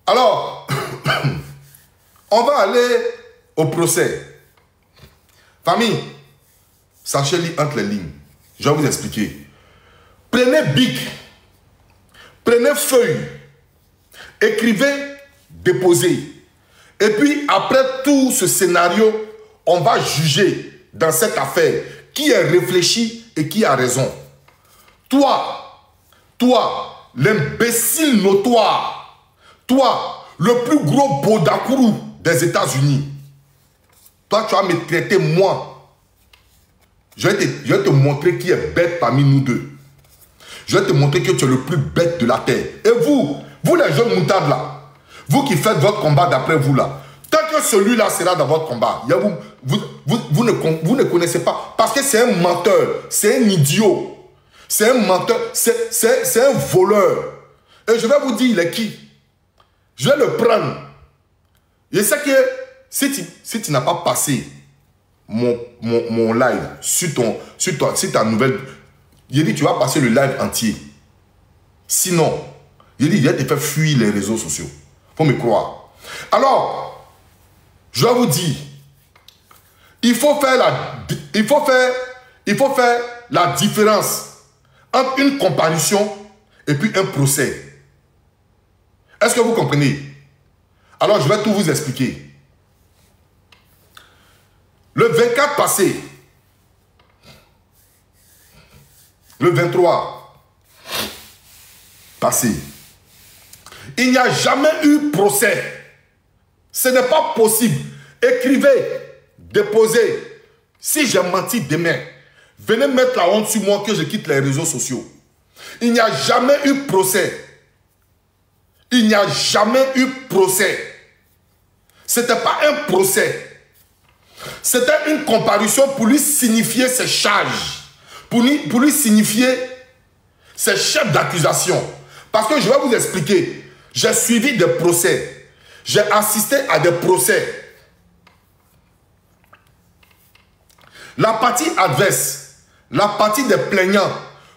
Alors, on va aller au procès. Famille, sachez lire entre les lignes. Je vais vous expliquer. Prenez bic, prenez feuille, écrivez, déposez. Et puis, après tout ce scénario, on va juger dans cette affaire qui est réfléchi et qui a raison. Toi, l'imbécile notoire, toi, le plus gros bodakourou des États-Unis, toi, tu vas me traiter moi. Je vais te montrer qui est bête parmi nous deux. Je vais te montrer que tu es le plus bête de la terre. Et vous les jeunes moutardes là, vous qui faites votre combat d'après vous là, tant que celui-là sera dans votre combat, vous ne connaissez pas. Parce que c'est un menteur, c'est un idiot. C'est un menteur, c'est un voleur. Et je vais vous dire, il est qui? Je vais le prendre. Je sais que si tu n'as pas passé mon live sur ta nouvelle, j'ai dit tu vas passer le live entier. Sinon, j'ai dit je vais te faire fuir les réseaux sociaux. Faut me croire. Alors, je vais vous dire, il faut faire la différence entre une comparution et puis un procès. Est-ce que vous comprenez? Alors, je vais tout vous expliquer. Le 24 passé, le 23 passé, il n'y a jamais eu procès. Ce n'est pas possible. Écrivez, déposez. Si j'ai menti demain, venez mettre la honte sur moi que je quitte les réseaux sociaux. Il n'y a jamais eu procès. Il n'y a jamais eu procès. Ce n'était pas un procès. C'était une comparution pour lui signifier ses charges. Pour lui signifier ses chefs d'accusation. Parce que je vais vous expliquer. J'ai suivi des procès. J'ai assisté à des procès. La partie adverse, la partie des plaignants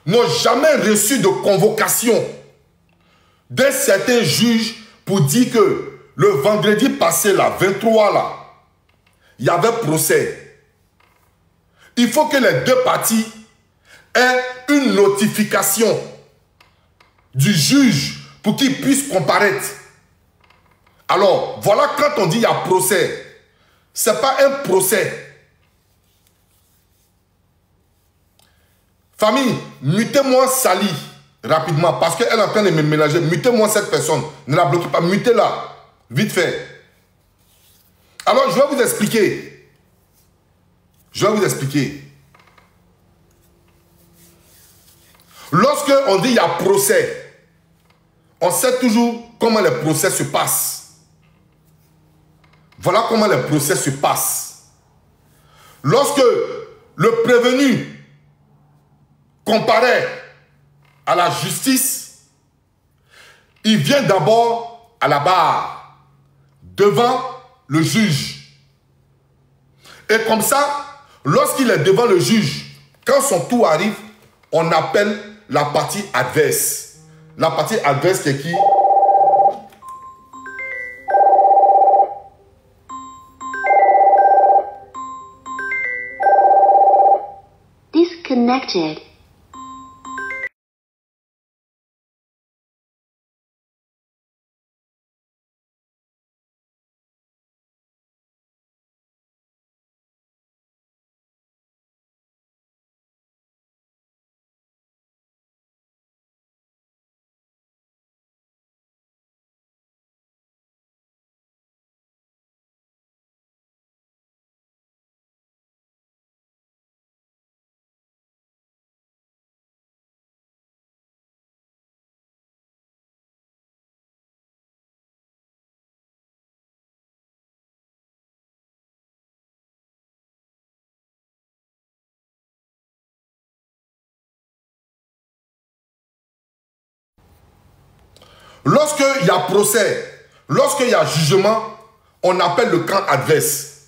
n'ont jamais reçu de convocation d'un certain juge pour dire que le vendredi passé, là, 23 là, il y avait procès. Il faut que les deux parties aient une notification du juge pour qu'il puisse comparaître. Alors, voilà quand on dit il y a procès. Ce n'est pas un procès. Famille, mutez-moi Sali rapidement parce qu'elle est en train de me mélanger. Mutez-moi cette personne. Ne la bloquez pas. Mutez-la. Vite fait. Alors, je vais vous expliquer. Lorsque on dit il y a procès, on sait toujours comment les procès se passent. Voilà comment les procès se passent. Lorsque le prévenu comparaît à la justice, il vient d'abord à la barre, devant le juge. Et comme ça, lorsqu'il est devant le juge, quand son tour arrive, on appelle la partie adverse. La partie adverse c'est qui? Disconnected. Lorsqu'il y a procès, lorsqu'il y a jugement, on appelle le camp adverse.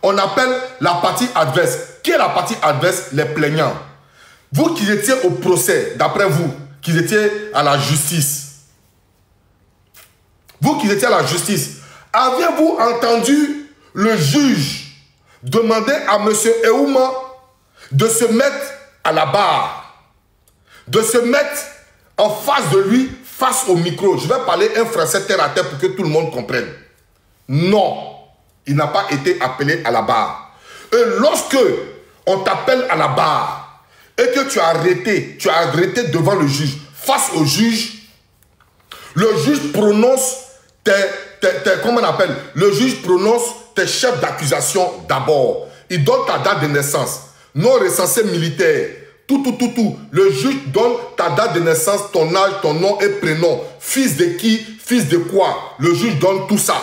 On appelle la partie adverse. Qui est la partie adverse? Les plaignants. Vous qui étiez au procès, d'après vous, qui étiez à la justice, vous qui étiez à la justice, aviez-vous entendu le juge demander à M. Ehouma de se mettre à la barre, de se mettre en face de lui, face au micro? Je vais parler un français terre à terre pour que tout le monde comprenne. Non, il n'a pas été appelé à la barre. Et lorsque on t'appelle à la barre et que tu as arrêté devant le juge, face au juge, le juge prononce comment on appelle? Le juge prononce tes chefs d'accusation d'abord. Il donne ta date de naissance, non recensé militaire, tout. Le juge donne ta date de naissance, ton âge, ton nom et prénom. Fils de qui? Fils de quoi? Le juge donne tout ça.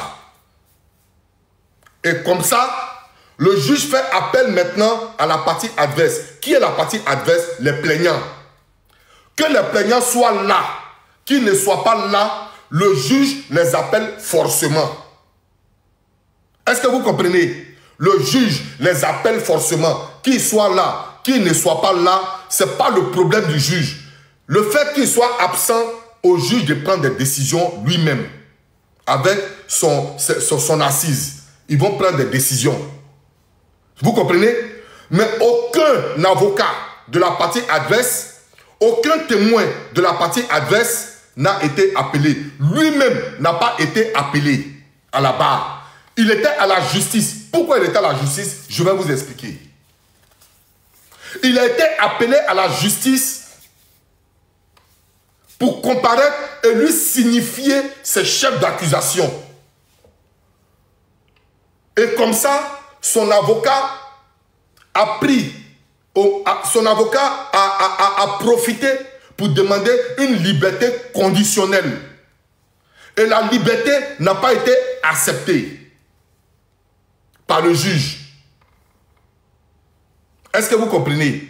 Et comme ça, le juge fait appel maintenant à la partie adverse. Qui est la partie adverse? Les plaignants. Que les plaignants soient là, qu'ils ne soient pas là, le juge les appelle forcément. Est-ce que vous comprenez? Le juge les appelle forcément. Qu'ils soient là, qu'ils ne soient pas là, ce n'est pas le problème du juge. Le fait qu'il soit absent, au juge de prendre des décisions lui-même. Avec son assise. Ils vont prendre des décisions. Vous comprenez? Mais aucun avocat de la partie adverse, aucun témoin de la partie adverse n'a été appelé. Lui-même n'a pas été appelé à la barre. Il était à la justice. Pourquoi il était à la justice? Je vais vous expliquer. Il a été appelé à la justice pour comparaître et lui signifier ses chefs d'accusation. Et comme ça, son avocat a pris, son avocat a profité pour demander une liberté conditionnelle. Et la liberté n'a pas été acceptée par le juge. Est-ce que vous comprenez?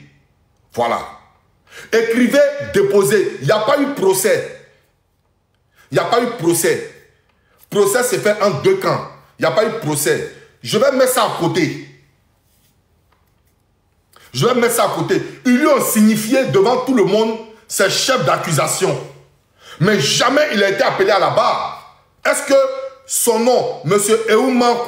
Voilà. Écrivez, déposez. Il n'y a pas eu procès. Il n'y a pas eu procès. Procès s'est fait en deux camps. Il n'y a pas eu procès. Je vais mettre ça à côté. Je vais mettre ça à côté. Ils lui ont signifié devant tout le monde ses chefs d'accusation. Mais jamais il a été appelé à la barre. Est-ce que son nom, M. Ehouma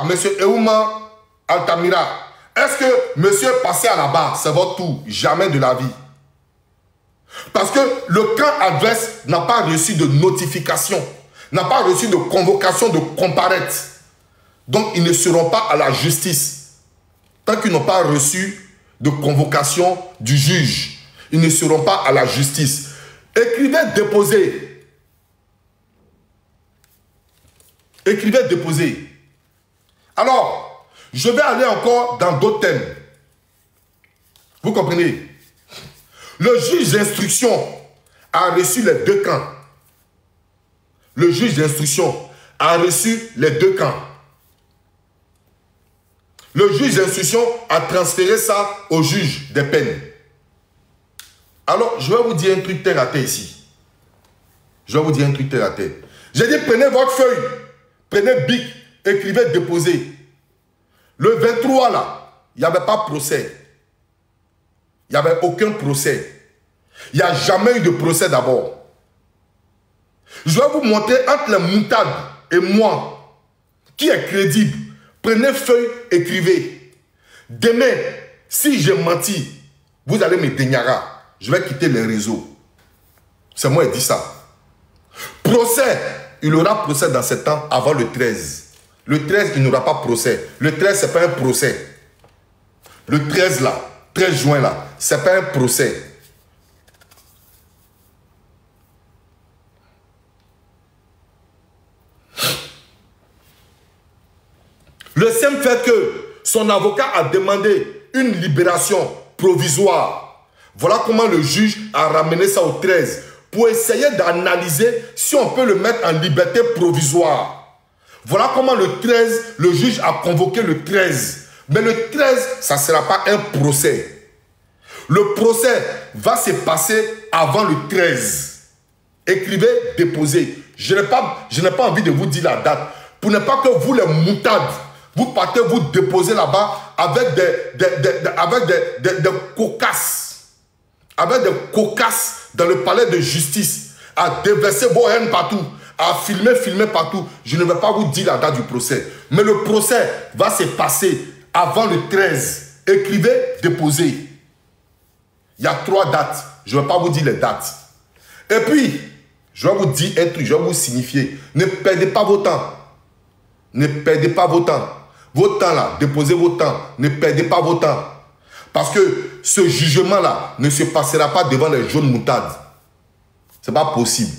M. Ehouma Altamira, est-ce que monsieur est passé à la barre? C'est votre tour. Jamais de la vie. Parce que le camp adverse n'a pas reçu de notification, n'a pas reçu de convocation de comparaître. Donc ils ne seront pas à la justice. Tant qu'ils n'ont pas reçu de convocation du juge, ils ne seront pas à la justice. Écrivez, déposez. Écrivez, déposez. Alors, je vais aller encore dans d'autres thèmes. Vous comprenez? Le juge d'instruction a reçu les deux camps. Le juge d'instruction a reçu les deux camps. Le juge d'instruction a transféré ça au juge des peines. Alors, je vais vous dire un truc terre à terre ici. Je vais vous dire un truc terre à terre. J'ai dit, prenez votre feuille, prenez bic, écrivez, déposez. Le 23 là, il n'y avait pas procès. Il n'y avait aucun procès. Il n'y a jamais eu de procès d'abord. Je vais vous montrer entre les moutades et moi, qui est crédible. Prenez feuille, écrivez. Demain, si j'ai menti, vous allez me déniara. Je vais quitter les réseaux. C'est moi qui dis ça. Procès, il y aura procès dans ce temps avant le 13. Le 13, il n'y aura pas procès. Le 13, ce n'est pas un procès. Le 13 là, 13 juin là, ce n'est pas un procès. Le simple fait que son avocat a demandé une libération provisoire. Voilà comment le juge a ramené ça au 13 pour essayer d'analyser si on peut le mettre en liberté provisoire. Voilà comment le 13, le juge a convoqué le 13. Mais le 13, ça ne sera pas un procès. Le procès va se passer avant le 13. Écrivez, déposez. Je n'ai pas envie de vous dire la date. Pour ne pas que vous les moutades, vous partez vous déposer là-bas avec des cocasses. Avec des cocasses dans le palais de justice. À déverser vos haines partout. à filmer partout. Je ne vais pas vous dire la date du procès. Mais le procès va se passer avant le 13. Écrivez, déposez. Il y a 3 dates. Je ne vais pas vous dire les dates. Et puis, je vais vous dire un truc, je vais vous signifier. Ne perdez pas vos temps. Ne perdez pas vos temps. Vos temps là, déposez vos temps. Ne perdez pas vos temps. Parce que ce jugement-là ne se passera pas devant les jaunes moutardes. Ce n'est pas possible.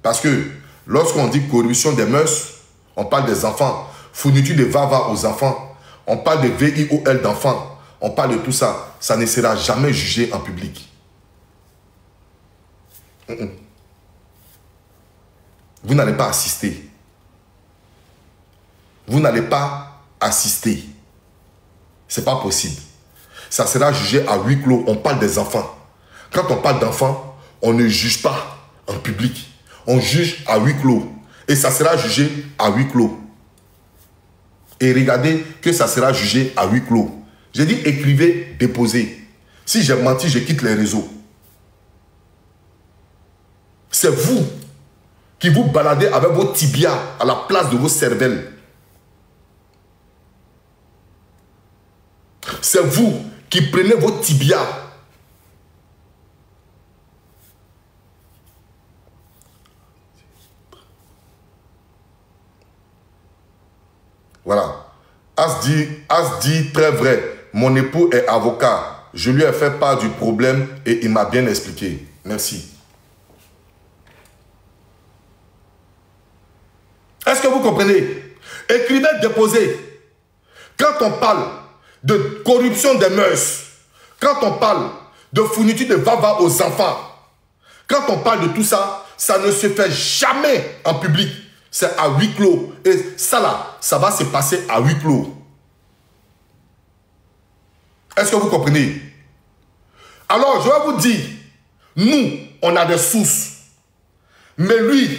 Parce que lorsqu'on dit corruption des mœurs, on parle des enfants. Fourniture de vava aux enfants. On parle de VIOL d'enfants. On parle de tout ça. Ça ne sera jamais jugé en public. Vous n'allez pas assister. Vous n'allez pas assister. Ce n'est pas possible. Ça sera jugé à huis clos. On parle des enfants. Quand on parle d'enfants, on ne juge pas en public. On juge à huis clos. Et ça sera jugé à huis clos. Et regardez que ça sera jugé à huis clos. J'ai dit écrivez, déposez. Si j'ai menti, je quitte les réseaux. C'est vous qui vous baladez avec vos tibias à la place de vos cervelles. C'est vous qui prenez vos tibias. Voilà. As dit très vrai. Mon époux est avocat. Je lui ai fait part du problème et il m'a bien expliqué. Merci. Est-ce que vous comprenez? Écrivez, déposez. Quand on parle de corruption des mœurs, quand on parle de fourniture de vava aux enfants, quand on parle de tout ça, ça ne se fait jamais en public. C'est à huis clos. Et ça là, ça va se passer à huis clos. Est-ce que vous comprenez? Alors, je vais vous dire, nous, on a des sources. Mais lui,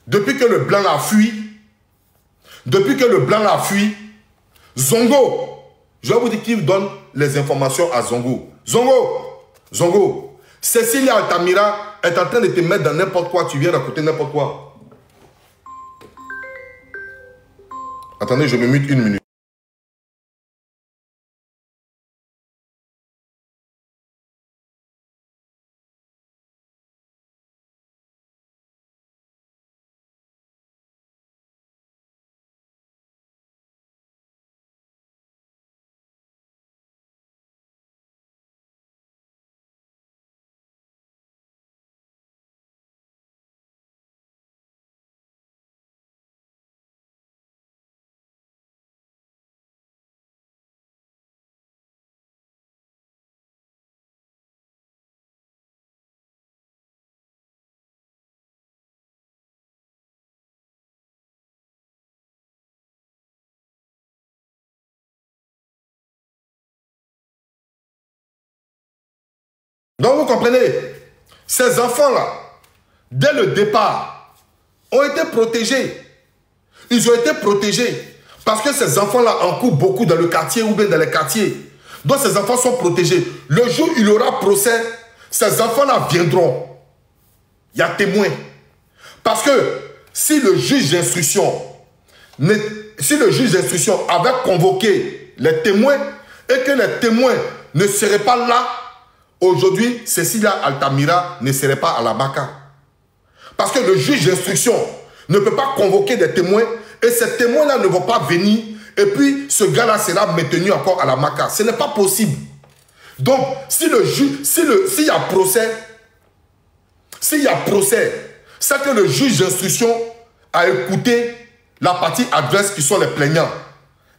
depuis que le blanc a fui, Zongo, je vais vous dire qui donne les informations à Zongo. Zongo, Cecilia Altamira est en train de te mettre dans n'importe quoi, tu viens raconter n'importe quoi. Attendez, je me mute 1 minute. Donc vous comprenez, ces enfants-là, dès le départ, ont été protégés. Ils ont été protégés parce que ces enfants-là en courent beaucoup dans le quartier ou bien dans les quartiers. Donc ces enfants sont protégés. Le jour où il y aura procès, ces enfants-là viendront. Il y a témoin. Parce que si le juge d'instruction avait convoqué les témoins et que les témoins ne seraient pas là, aujourd'hui, Cecilia Altamira ne serait pas à la Baka. Parce que le juge d'instruction ne peut pas convoquer des témoins et ces témoins-là ne vont pas venir et puis ce gars-là sera maintenu encore à la Maka. Ce n'est pas possible. Donc, s'il y a procès, c'est que le juge d'instruction a écouté la partie adverse qui sont les plaignants.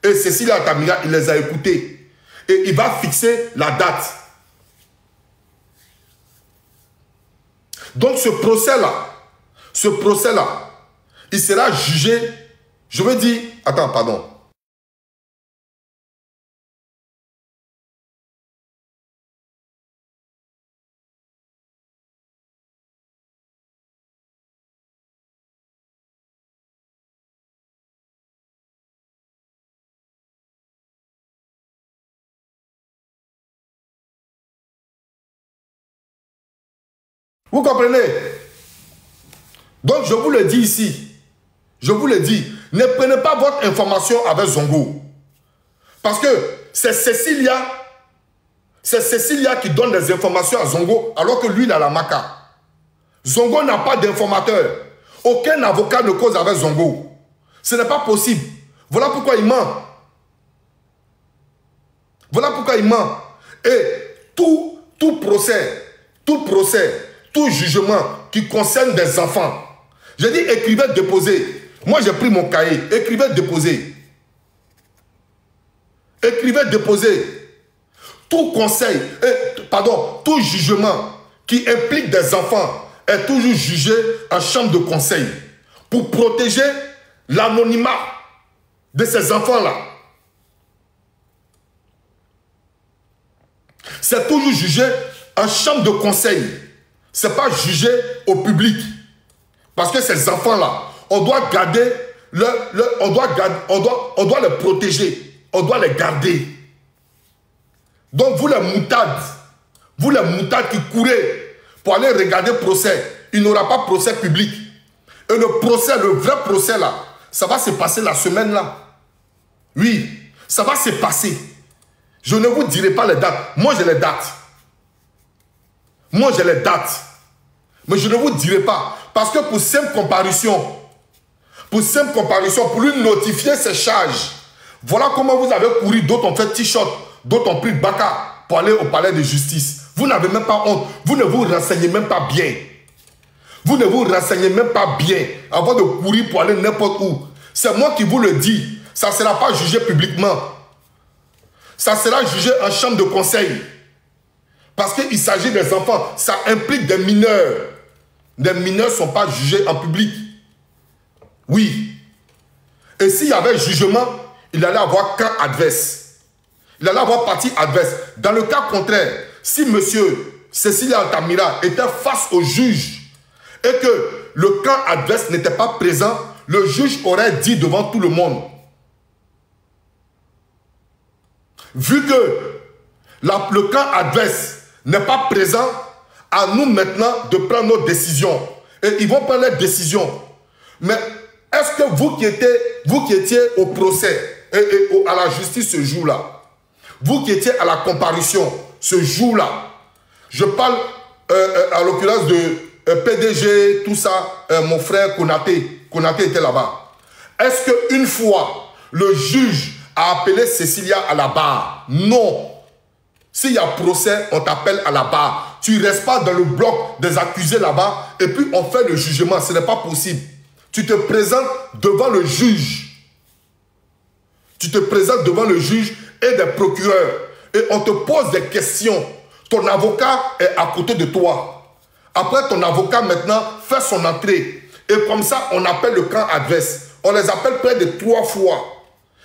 Et Cecilia Altamira, il les a écoutés. Et il va fixer la date. Donc ce procès-là, il sera jugé, je veux dire, attends, pardon. Vous comprenez? Donc je vous le dis ici, je vous le dis, ne prenez pas votre information avec Zongo. Parce que c'est Cécilia qui donne des informations à Zongo alors que lui il a la maca. Zongo n'a pas d'informateur. Aucun avocat ne cause avec Zongo. Ce n'est pas possible. Voilà pourquoi il ment. Voilà pourquoi il ment. Et tout procès, tout jugement qui concerne des enfants, je dis écrivez, déposez. Moi j'ai pris mon cahier, écrivez, déposez. Écrivez, déposez. Tout conseil, tout jugement qui implique des enfants est toujours jugé en chambre de conseil pour protéger l'anonymat de ces enfants-là. C'est toujours jugé en chambre de conseil. Ce n'est pas jugé au public. Parce que ces enfants-là, on doit garder, on doit les protéger. On doit les garder. Donc vous les moutades qui courez pour aller regarder le procès, il n'y aura pas de procès public. Et le vrai procès là, ça va se passer la semaine là. Oui, ça va se passer. Je ne vous dirai pas les dates. Moi j'ai les dates. Moi j'ai les dates. Mais je ne vous dirai pas. Parce que pour simple comparution, pour lui notifier ses charges, voilà comment vous avez couru, d'autres ont fait t-shirt, d'autres ont pris le baka pour aller au palais de justice. Vous n'avez même pas honte. Vous ne vous renseignez même pas bien. Vous ne vous renseignez même pas bien avant de courir pour aller n'importe où. C'est moi qui vous le dis. Ça ne sera pas jugé publiquement. Ça sera jugé en chambre de conseil. Parce qu'il s'agit des enfants. Ça implique des mineurs. Les mineurs ne sont pas jugés en public. Oui. Et s'il y avait jugement, il allait avoir camp adverse. Il allait avoir partie adverse. Dans le cas contraire, si monsieur Cécilia Altamira était face au juge et que le camp adverse n'était pas présent, le juge aurait dit devant tout le monde, vu que le camp adverse n'est pas présent, à nous maintenant de prendre nos décisions. Et ils vont prendre leurs décisions. Mais est-ce que vous qui étiez au procès et à la justice ce jour-là, vous qui étiez à la comparution ce jour-là, je parle à l'occurrence de PDG, tout ça, mon frère Konaté était là-bas. Est-ce qu'une fois, le juge a appelé Cécilia à la barre? Non. S'il y a procès, on t'appelle à la barre. Tu ne restes pas dans le bloc des accusés là-bas et puis on fait le jugement. Ce n'est pas possible. Tu te présentes devant le juge. Tu te présentes devant le juge et des procureurs. Et on te pose des questions. Ton avocat est à côté de toi. Après, ton avocat maintenant fait son entrée. Et comme ça, on appelle le camp adverse. On les appelle près de 3 fois.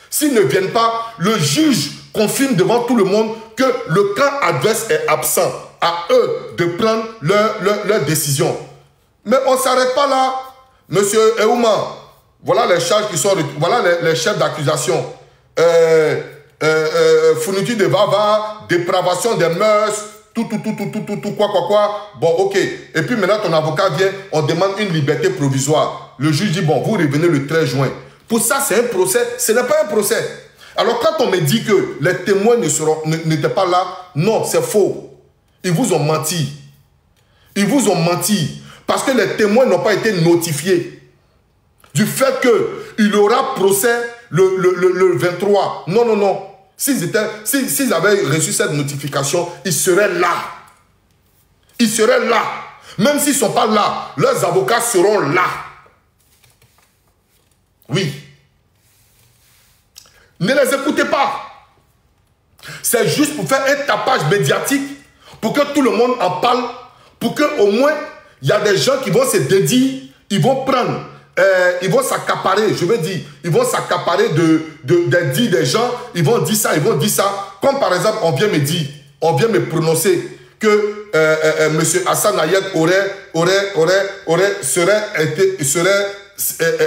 S'ils ne viennent pas, le juge confirme devant tout le monde que le camp adverse est absent. À eux de prendre leur décision. Mais on ne s'arrête pas là. Monsieur Eouma, voilà les charges qui sont... Voilà les chefs d'accusation. Fourniture de vava, dépravation des mœurs, tout, quoi. Bon, ok. Et puis maintenant, ton avocat vient, on demande une liberté provisoire. Le juge dit, bon, vous revenez le 13 juin. Pour ça, c'est un procès. Ce n'est pas un procès. Alors, quand on me dit que les témoins n'étaient pas là, non, c'est faux. Ils vous ont menti. Ils vous ont menti. Parce que les témoins n'ont pas été notifiés. Du fait qu'il aura procès le 23. Non. S'ils avaient reçu cette notification, ils seraient là. Ils seraient là. Même s'ils ne sont pas là, leurs avocats seront là. Oui. Ne les écoutez pas. C'est juste pour faire un tapage médiatique, pour que tout le monde en parle, pour qu'au moins, il y a des gens qui vont se dédier, ils vont prendre, ils vont s'accaparer, je veux dire, ils vont s'accaparer des dits des gens, ils vont dire ça, ils vont dire ça. Comme par exemple, on vient me prononcer que M. Hassan Ayed serait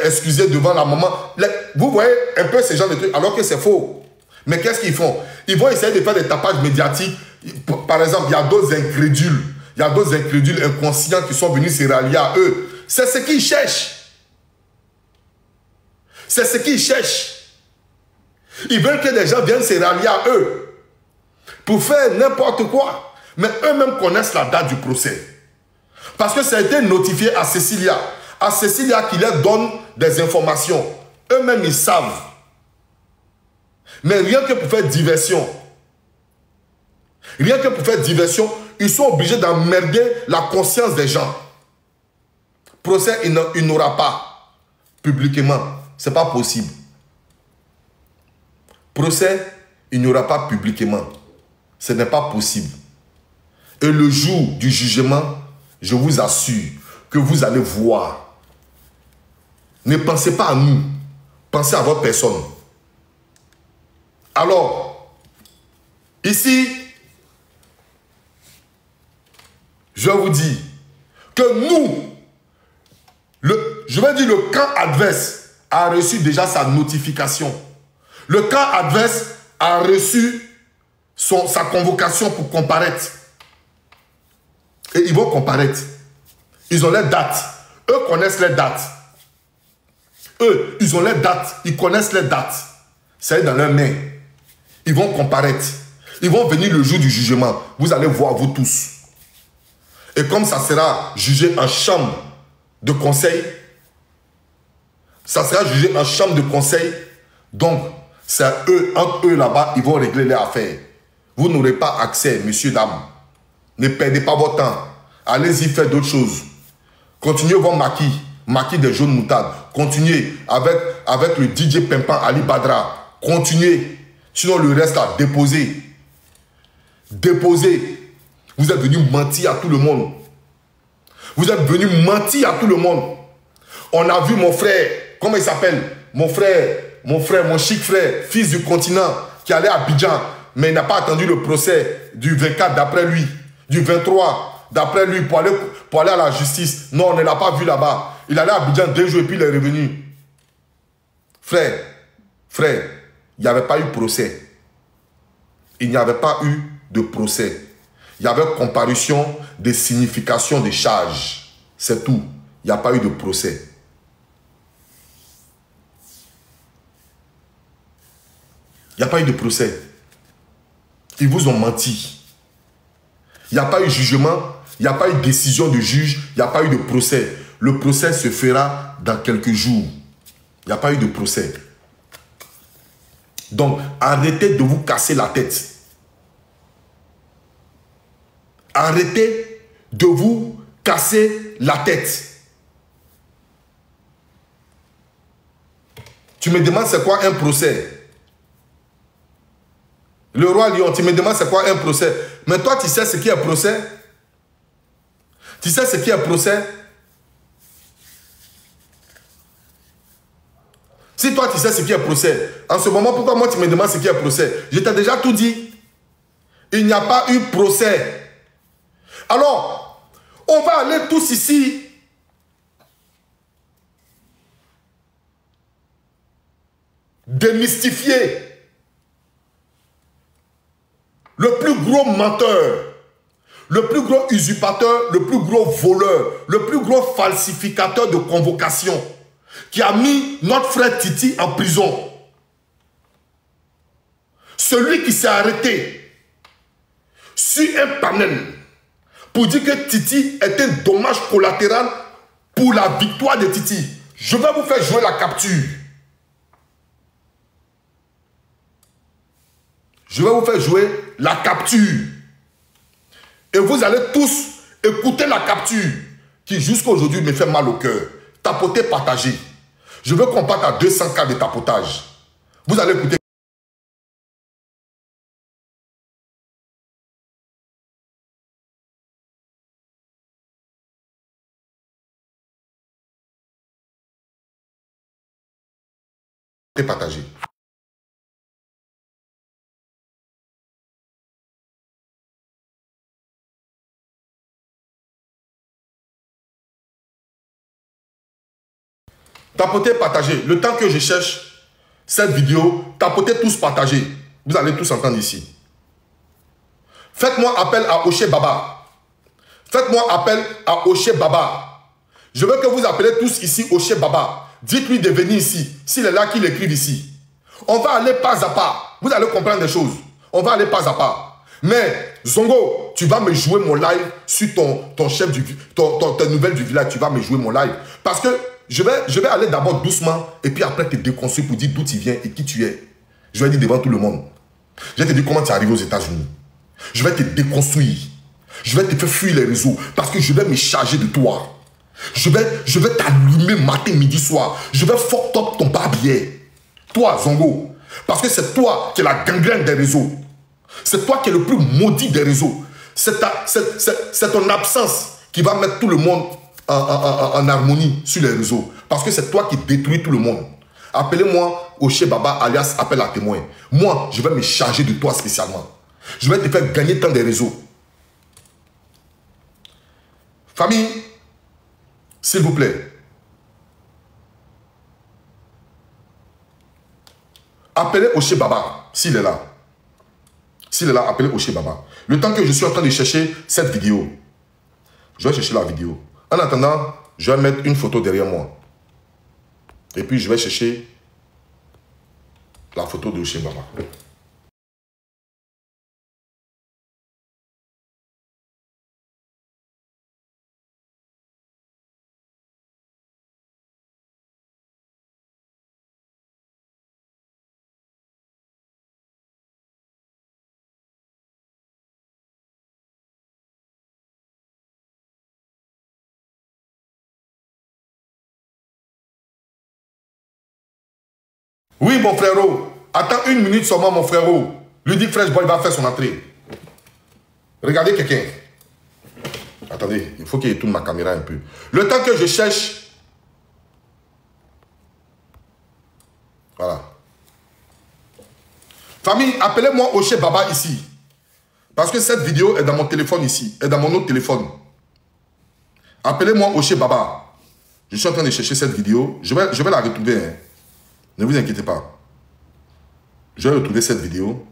excusé devant la maman. Vous voyez un peu ces gens de trucs, alors que c'est faux. Mais qu'est-ce qu'ils font? Ils vont essayer de faire des tapages médiatiques. Par exemple, il y a d'autres incrédules. Il y a d'autres incrédules inconscients qui sont venus se rallier à eux. c'est ce qu'ils cherchent. C'est ce qu'ils cherchent. Ils veulent que les gens viennent se rallier à eux pour faire n'importe quoi. Mais eux-mêmes connaissent la date du procès. Parce que ça a été notifié à Cecilia. À Cecilia qui leur donne des informations. Eux-mêmes, ils savent. Mais rien que pour faire diversion. Rien que pour faire diversion, ils sont obligés d'emmerder la conscience des gens. Procès, il n'aura pas publiquement. Ce n'est pas possible. Procès, il n'y aura pas publiquement. Ce n'est pas possible. Et le jour du jugement, je vous assure que vous allez voir. Ne pensez pas à nous. Pensez à votre personne. Alors, ici, je vous dis que nous, je vais dire le camp adverse a reçu déjà sa notification. Le camp adverse a reçu sa convocation pour comparaître. Et ils vont comparaître. Ils ont les dates. Eux connaissent les dates. Eux, ils ont les dates. Ils connaissent les dates. C'est dans leurs mains. Ils vont comparaître. Ils vont venir le jour du jugement. Vous allez voir, vous tous. Et comme ça sera jugé en chambre de conseil, ça sera jugé en chambre de conseil, donc c'est eux, entre eux là-bas, ils vont régler les affaires. Vous n'aurez pas accès, messieurs, dames. Ne perdez pas votre temps. Allez-y faire d'autres choses. Continuez vos maquis des jaunes moutardes. Continuez avec le DJ Pimpant Ali Badra. Continuez. Sinon le reste là, déposez. Déposez. Vous êtes venus mentir à tout le monde. Vous êtes venus mentir à tout le monde. On a vu mon frère, comment il s'appelle? Mon chic frère, fils du continent, qui allait à Abidjan, mais il n'a pas attendu le procès du 24 d'après lui, du 23 d'après lui pour aller à la justice. Non, on ne l'a pas vu là-bas. Il allait à Abidjan 2 jours et puis il est revenu. Frère, il n'y avait pas eu procès. Il n'y avait pas eu de procès. Il y avait comparution des significations des charges. C'est tout. Il n'y a pas eu de procès. Il n'y a pas eu de procès. Ils vous ont menti. Il n'y a pas eu jugement. Il n'y a pas eu décision de juge. Il n'y a pas eu de procès. Le procès se fera dans quelques jours. Il n'y a pas eu de procès. Donc, arrêtez de vous casser la tête. Arrêtez de vous casser la tête. Tu me demandes c'est quoi un procès? Le roi Lion, tu me demandes c'est quoi un procès? Mais toi, tu sais ce qui est procès? Tu sais ce qui est procès? Si toi, tu sais ce qui est procès, en ce moment, pourquoi moi, tu me demandes ce qui est procès? Je t'ai déjà tout dit. Il n'y a pas eu procès. Alors, on va aller tous ici. Démystifier le plus gros menteur, le plus gros usurpateur, le plus gros voleur, le plus gros falsificateur de convocation qui a mis notre frère Titi en prison. Celui qui s'est arrêté sur un panel pour dire que Titi est un dommage collatéral pour la victoire de Titi. Je vais vous faire jouer la capture. Je vais vous faire jouer la capture. Et vous allez tous écouter la capture qui jusqu'à aujourd'hui me fait mal au cœur. Tapoter, partager. Je veux qu'on parte à 200 cas de tapotage. Vous allez écouter. Partager. Tapotez, partagez. Le temps que je cherche cette vidéo, tapotez tous, partagez. Vous allez tous entendre ici. Faites-moi appel à Oché Baba. Faites-moi appel à Oché Baba. Je veux que vous appelez tous ici Oshé Baba. Dites-lui de venir ici. S'il est là, qu'il écrive ici. On va aller pas à pas. Vous allez comprendre des choses. On va aller pas à pas. Mais, Zongo, tu vas me jouer mon live sur ton chef ta nouvelle du village. Tu vas me jouer mon live. Parce que je vais aller d'abord doucement et puis après te déconstruire pour dire d'où tu viens et qui tu es. Je vais dire devant tout le monde. Je vais te dire comment tu es arrivé aux États-Unis. Je vais te déconstruire. Je vais te faire fuir les réseaux parce que je vais me charger de toi. Je vais t'allumer matin, midi, soir. Je vais fuck up ton barbier. Toi, Zongo. Parce que c'est toi qui es la gangrène des réseaux. C'est toi qui es le plus maudit des réseaux. C'est ton absence qui va mettre tout le monde en harmonie sur les réseaux. Parce que c'est toi qui détruis tout le monde. Appelez-moi Oshé Baba alias appel à témoin. Moi, je vais me charger de toi spécialement. Je vais te faire gagner tant des réseaux. Famille, s'il vous plaît. Appelez Oshé Baba, s'il est là. S'il est là, appelez Oshé Baba. Le temps que je suis en train de chercher cette vidéo, je vais chercher la vidéo. En attendant, je vais mettre une photo derrière moi. Et puis, je vais chercher la photo de Oshé Baba. Oui, mon frérot. Attends une minute seulement, mon frérot. Ludic Fresh Boy va faire son entrée. Regardez quelqu'un. Attendez, il faut qu'il tourne ma caméra un peu. Le temps que je cherche. Voilà. Famille, appelez-moi Oshé Baba ici. Parce que cette vidéo est dans mon téléphone ici. Est dans mon autre téléphone. Appelez-moi Oshé Baba. Je suis en train de chercher cette vidéo. Je vais la retrouver. Hein. Ne vous inquiétez pas. Je vais retrouver cette vidéo.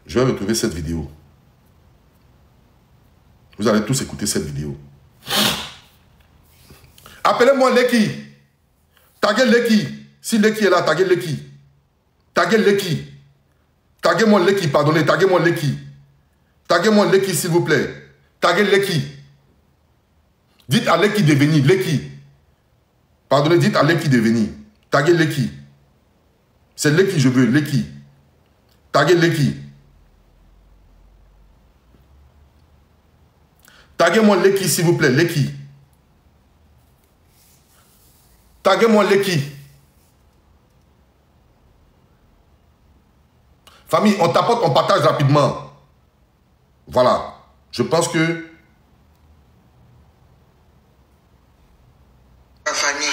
Je vais retrouver cette vidéo. Vous allez tous écouter cette vidéo. Appelez-moi Leki. Taguez Leki. Si Leki est là, taguez Leki. Taguez Leki. Taguez-moi Leki, pardonnez. Taguez-moi Leki. Taguez-moi Leki, s'il vous plaît. Taguez Leki. Dites à Leki de venir. Leki. Pardonnez, dites à Leki de venir. Taguez Leki. C'est Leki, je veux. Leki. Taguez Leki. Taguez-moi Leki, s'il vous plaît. Leki. Taguez-moi Leki. Famille, on tapote, on partage rapidement. Voilà. Je pense que... La famille.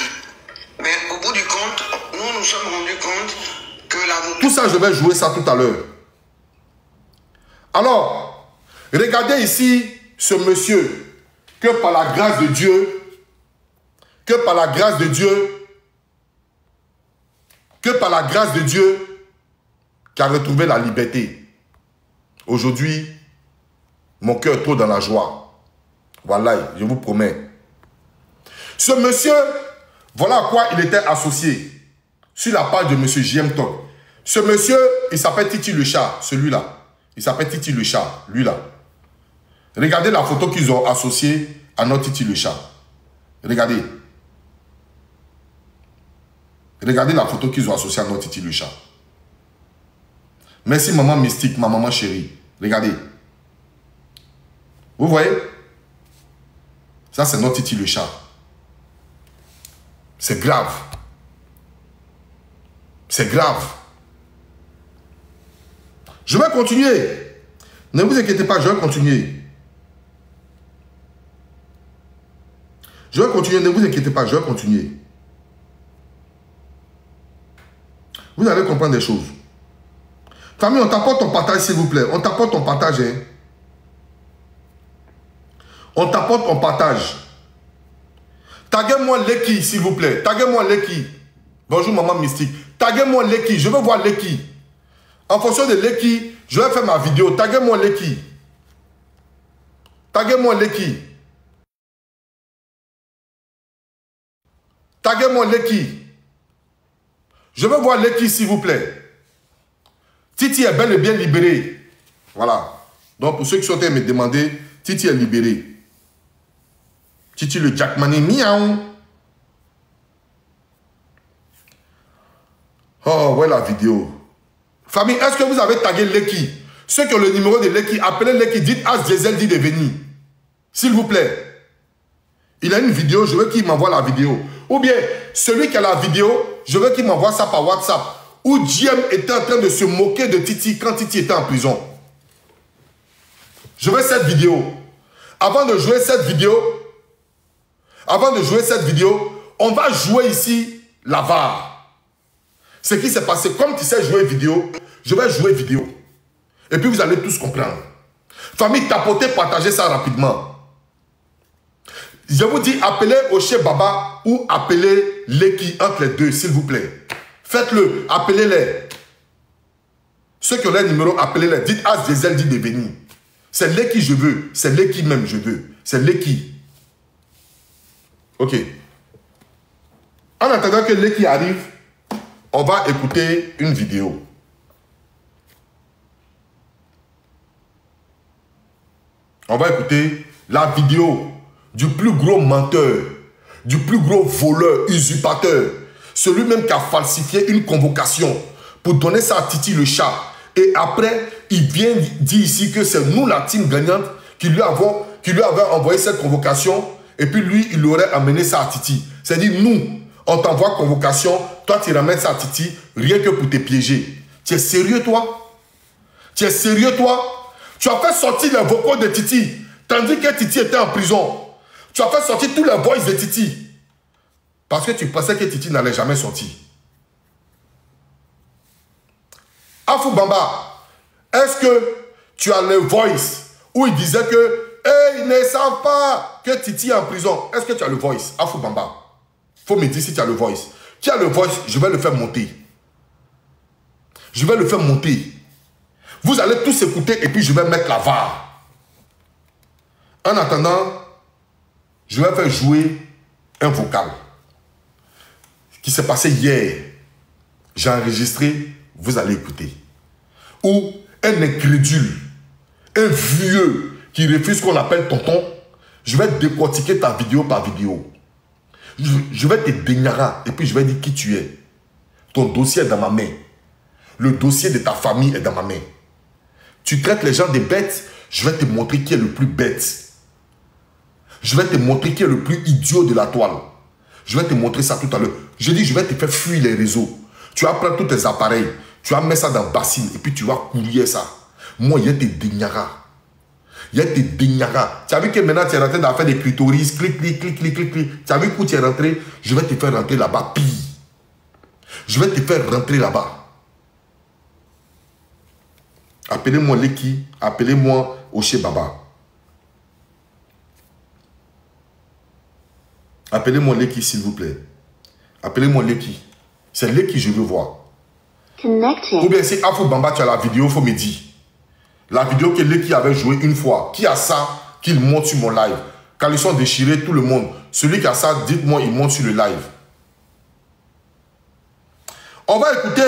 Mais au bout du compte, nous nous sommes rendus compte que la... Tout ça, je vais jouer ça tout à l'heure. Alors, regardez ici ce monsieur que par la grâce de Dieu, qui a retrouvé la liberté. Aujourd'hui, mon cœur est trop dans la joie. Voilà, je vous promets. Ce monsieur, voilà à quoi il était associé. Sur la page de monsieur JM Talk. Ce monsieur, il s'appelle Titi le chat, celui-là. Il s'appelle Titi le chat, lui-là. Regardez la photo qu'ils ont associée à notre Titi le chat. Regardez. Regardez la photo qu'ils ont associée à notre Titi le chat. Merci maman mystique, ma maman chérie. Regardez. Vous voyez? Ça, c'est notre Titi le chat. C'est grave. C'est grave. Je vais continuer. Ne vous inquiétez pas, je vais continuer. Je vais continuer, ne vous inquiétez pas, je vais continuer. Vous allez comprendre des choses. Famille, on t'apporte ton partage, s'il vous plaît. On t'apporte ton partage. Hein. On t'apporte ton partage. Taguez-moi Leki, s'il vous plaît. Taguez-moi Leki. Bonjour, maman mystique. Taguez-moi Leki. Je veux voir Leki. En fonction de Leki, je vais faire ma vidéo. Taguez-moi Leki. Taguez-moi Leki. Taguez-moi Leki. Je veux voir Leki, s'il vous plaît. Titi est bel et bien libéré. Voilà. Donc, pour ceux qui sont en train de me demander, Titi est libéré. Titi le Jackmani, miaou. Oh, ouais la vidéo. Famille, est-ce que vous avez tagué Leki? Ceux qui ont le numéro de Leki, appelez Leki, dites à Diesel dit de venir. S'il vous plaît. Il a une vidéo, je veux qu'il m'envoie la vidéo. Ou bien, celui qui a la vidéo, je veux qu'il m'envoie ça par WhatsApp. Où Diem était en train de se moquer de Titi quand Titi était en prison. Je veux cette vidéo. Avant de jouer cette vidéo, on va jouer ici la VAR. Ce qui s'est passé, comme tu sais jouer vidéo, je vais jouer vidéo. Et puis vous allez tous comprendre. Famille, tapotez, partagez ça rapidement. Je vous dis, appelez Oche Baba ou appelez Leki entre les deux, s'il vous plaît. Faites-le, appelez-les. Ceux qui ont les numéros, appelez-les. Dites à Diesel dit de venir. C'est Leki je veux. C'est Leki même je veux. C'est Leki. Ok. En attendant que Leki arrive, on va écouter une vidéo. On va écouter la vidéo du plus gros menteur, du plus gros voleur, usurpateur, celui même qui a falsifié une convocation pour donner ça à Titi le chat. Et après, il vient dire ici que c'est nous la team gagnante qui lui avait envoyé cette convocation et puis lui, il aurait amené ça à Titi. C'est-à-dire, nous, on t'envoie convocation, toi tu ramènes ça à Titi, rien que pour te piéger. Tu es sérieux toi? Tu es sérieux toi? Tu as fait sortir les vocaux de Titi, tandis que Titi était en prison. Tu as fait sortir tous les voices de Titi. Parce que tu pensais que Titi n'allait jamais sortir. Afou Bamba, est-ce que tu as le voice où il disait que ils ne savent pas que Titi est en prison? Est-ce que tu as le voice, Afou Bamba? Faut me dire si tu as le voice. Tu as le voice, je vais le faire monter. Je vais le faire monter. Vous allez tous écouter et puis je vais mettre la VAR. En attendant, je vais faire jouer un vocal qui s'est passé hier. J'ai enregistré, vous allez écouter. Ou un incrédule, un vieux qui refuse qu'on appelle tonton, je vais décortiquer ta vidéo par vidéo. Je vais te dégnara et puis je vais dire qui tu es. Ton dossier est dans ma main. Le dossier de ta famille est dans ma main. Tu traites les gens des bêtes, je vais te montrer qui est le plus bête. Je vais te montrer qui est le plus idiot de la toile. Je vais te montrer ça tout à l'heure. Je dis, je vais te faire fuir les réseaux. Tu vas prendre tous tes appareils, tu vas mettre ça dans la bassine et puis tu vas courir ça. Moi, il y a tes dégnara. Il y a tes dégnara. Tu as vu que maintenant tu es rentré dans faire des clitoris, clic, clic, clic, clic, clic, clic. Tu as vu où tu es rentré? Je vais te faire rentrer là-bas, pire. Je vais te faire rentrer là-bas. Appelez-moi Leki, appelez-moi Oche Baba. Appelez-moi Leki, s'il vous plaît. Appelez-moi Leki. C'est Leki que je veux voir. Connected. Ou bien si Afou Bamba, tu as la vidéo, il faut me dire. La vidéo que Leki avait jouée une fois. Qui a ça, qu'il monte sur mon live. Quand ils sont déchirés, tout le monde. Celui qui a ça, dites-moi, il monte sur le live. On va écouter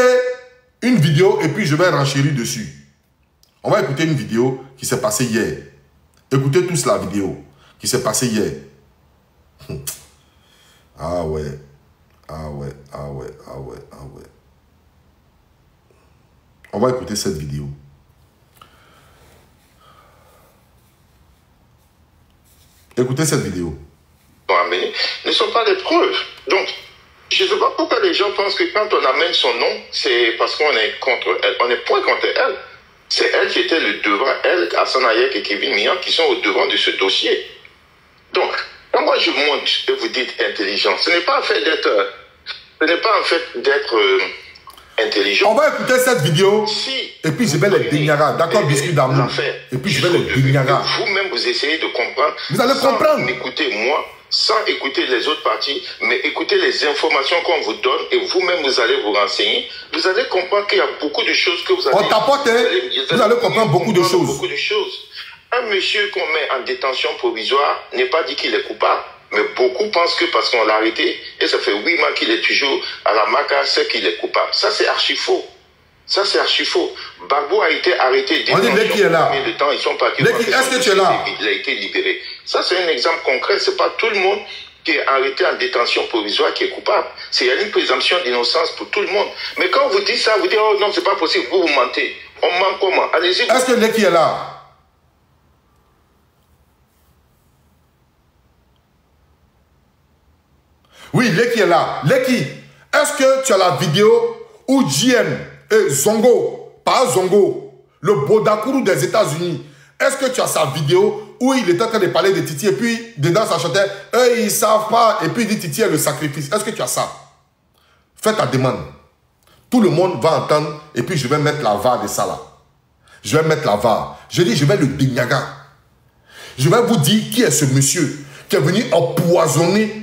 une vidéo et puis je vais renchérir dessus. On va écouter une vidéo qui s'est passée hier. Écoutez tous la vidéo qui s'est passée hier. Ah ouais. Ah ouais, ah ouais, ah ouais, ah ouais. On va écouter cette vidéo. Écoutez cette vidéo. Ne sont pas des preuves. Donc, je ne sais pas pourquoi les gens pensent que quand on amène son nom, c'est parce qu'on est contre elle. On n'est point contre elle. C'est elle qui était le devant, elle, Hassan Ayek et Kevin Mian, qui sont au devant de ce dossier. Donc, quand moi je montre et vous dites intelligent, ce n'est pas en fait d'être intelligent. On va écouter cette vidéo si et puis je vais les dégnara. D'accord, biscuit d'amour. Et puis je vais les dégnara. Vous-même, vous essayez de comprendre. Vous allez comprendre. Écoutez moi, sans écouter les autres parties, mais écoutez les informations qu'on vous donne et vous-même, vous allez vous renseigner. Vous allez comprendre qu'il y a beaucoup de choses que vous allez... On tapote, hein? Vous allez comprendre beaucoup de choses. Beaucoup de choses. Un monsieur qu'on met en détention provisoire n'est pas dit qu'il est coupable. Mais beaucoup pensent que parce qu'on l'a arrêté, et ça fait 8 mois qu'il est toujours à la MACA, c'est qu'il est coupable. Ça, c'est archi faux. Ça, c'est archi faux. Gbagbo a été arrêté. On dit Leki est là. De temps, ils sont partis. Leki, est-ce que tu es là? Il a été libéré. Ça, c'est un exemple concret. C'est pas tout le monde qui est arrêté en détention provisoire qui est coupable. Il y a une présomption d'innocence pour tout le monde. Mais quand vous dites ça, vous dites, oh non, c'est pas possible, vous mentez. On ment comment? Allez-y. Est-ce que Leki est là? Oui, Leki est là. Leki, est-ce que tu as la vidéo où JM et Zongo, pas Zongo, le Bodakuru des États-Unis, est-ce que tu as sa vidéo où il était en train de parler de Titi et puis dedans ça chantait, eux ils savent pas, et puis il dit Titi est le sacrifice. Est-ce que tu as ça? Fais ta demande. Tout le monde va entendre et puis je vais mettre la VAR de ça là. Je vais mettre la VAR. Je dis, je vais le déniaga. Je vais vous dire qui est ce monsieur qui est venu empoisonner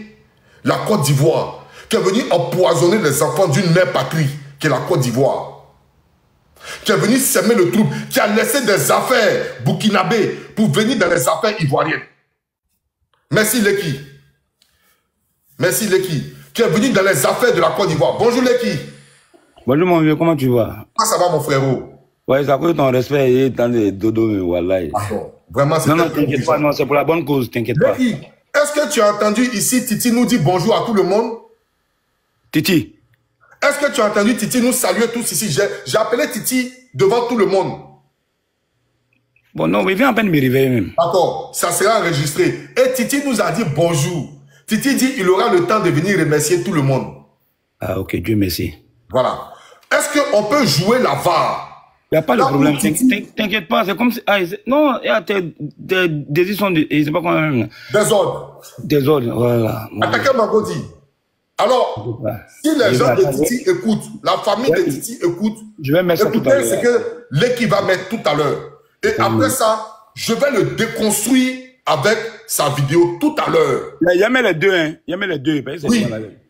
la Côte d'Ivoire, qui est venu empoisonner les enfants d'une mère patrie, qui est la Côte d'Ivoire, qui est venu semer le trouble, qui a laissé des affaires burkinabé pour venir dans les affaires ivoiriennes. Merci Leki. Merci Leki. Qui est venu dans les affaires de la Côte d'Ivoire. Bonjour Leki. Bonjour mon vieux, comment tu vas? Ah, ça va mon frérot? Ouais, ça cause ton respect et tant de dodo, mais voilà. Vraiment, c'est... Non, non, t'inquiète pas, non, c'est pour la bonne cause, t'inquiète pas. Leki, est-ce que tu as entendu ici Titi nous dire bonjour à tout le monde? Titi. Est-ce que tu as entendu Titi nous saluer tous ici? J'ai appelé Titi devant tout le monde. Bon, non, il vient à peine me réveiller même. D'accord, ça sera enregistré. Et Titi nous a dit bonjour. Titi dit qu'il aura le temps de venir remercier tout le monde. Ah, ok, Dieu merci. Voilà. Est-ce qu'on peut jouer la VAR? Il n'y a pas de problème, t'inquiète pas, c'est comme si... Ah, non, il y a des décisions, je ne sais pas comment même. Désordre. Désordre, voilà. Attaquez Magodi. Alors, si les gens de Titi écoutent, la famille de Titi écoute, je vais mettre ça tout à l'heure. Écoutez ce que Leki va mettre tout à l'heure. Et après ça, je vais le déconstruire avec sa vidéo tout à l'heure. Il y a mis les deux, hein. Il y a mis les deux. Oui,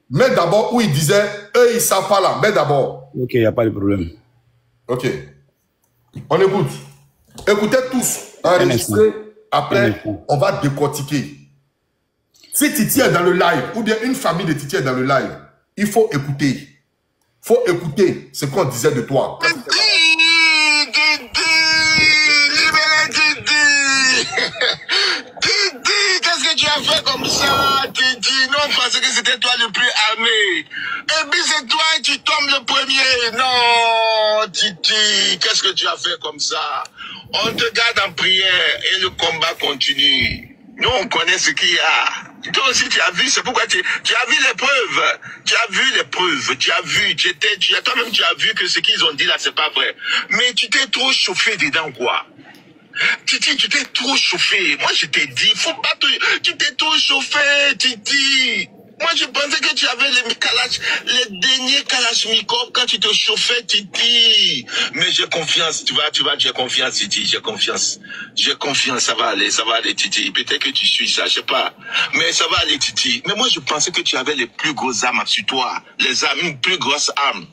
mais d'abord où il disait, eux ils savent pas là, mais d'abord. Ok, il n'y a pas de problème. Ok. On écoute. Écoutez tous, enregistrez. Après, on va décortiquer. Si Titi est dans le live, ou bien une famille de Titi est dans le live, il faut écouter. Il faut écouter ce qu'on disait de toi. Qu'est-ce que tu as fait comme ça, Titi? Non, on pensait que c'était toi le plus armé. Et puis c'est toi et tu tombes le premier. Non, Titi, qu'est-ce que tu as fait comme ça? On te garde en prière et le combat continue. Nous, on connaît ce qu'il y a. Toi aussi, tu as vu, c'est pourquoi tu as vu les preuves. Tu as vu les preuves. Tu as vu, toi-même, tu as vu que ce qu'ils ont dit là, c'est pas vrai. Mais tu t'es trop chauffé dedans, quoi. Titi, tu t'es trop chauffé. Moi, je t'ai dit, faut pas te... Tu t'es trop chauffé, Titi. Moi, je pensais que tu avais les derniers Kalachnikov quand tu te chauffais, Titi. Mais j'ai confiance, tu vois, j'ai confiance, Titi, j'ai confiance. J'ai confiance, ça va aller, Titi. Peut-être que tu suis ça, je sais pas. Mais ça va aller, Titi. Mais moi, je pensais que tu avais les plus grosses armes sur toi. Les armes, une plus grosse arme.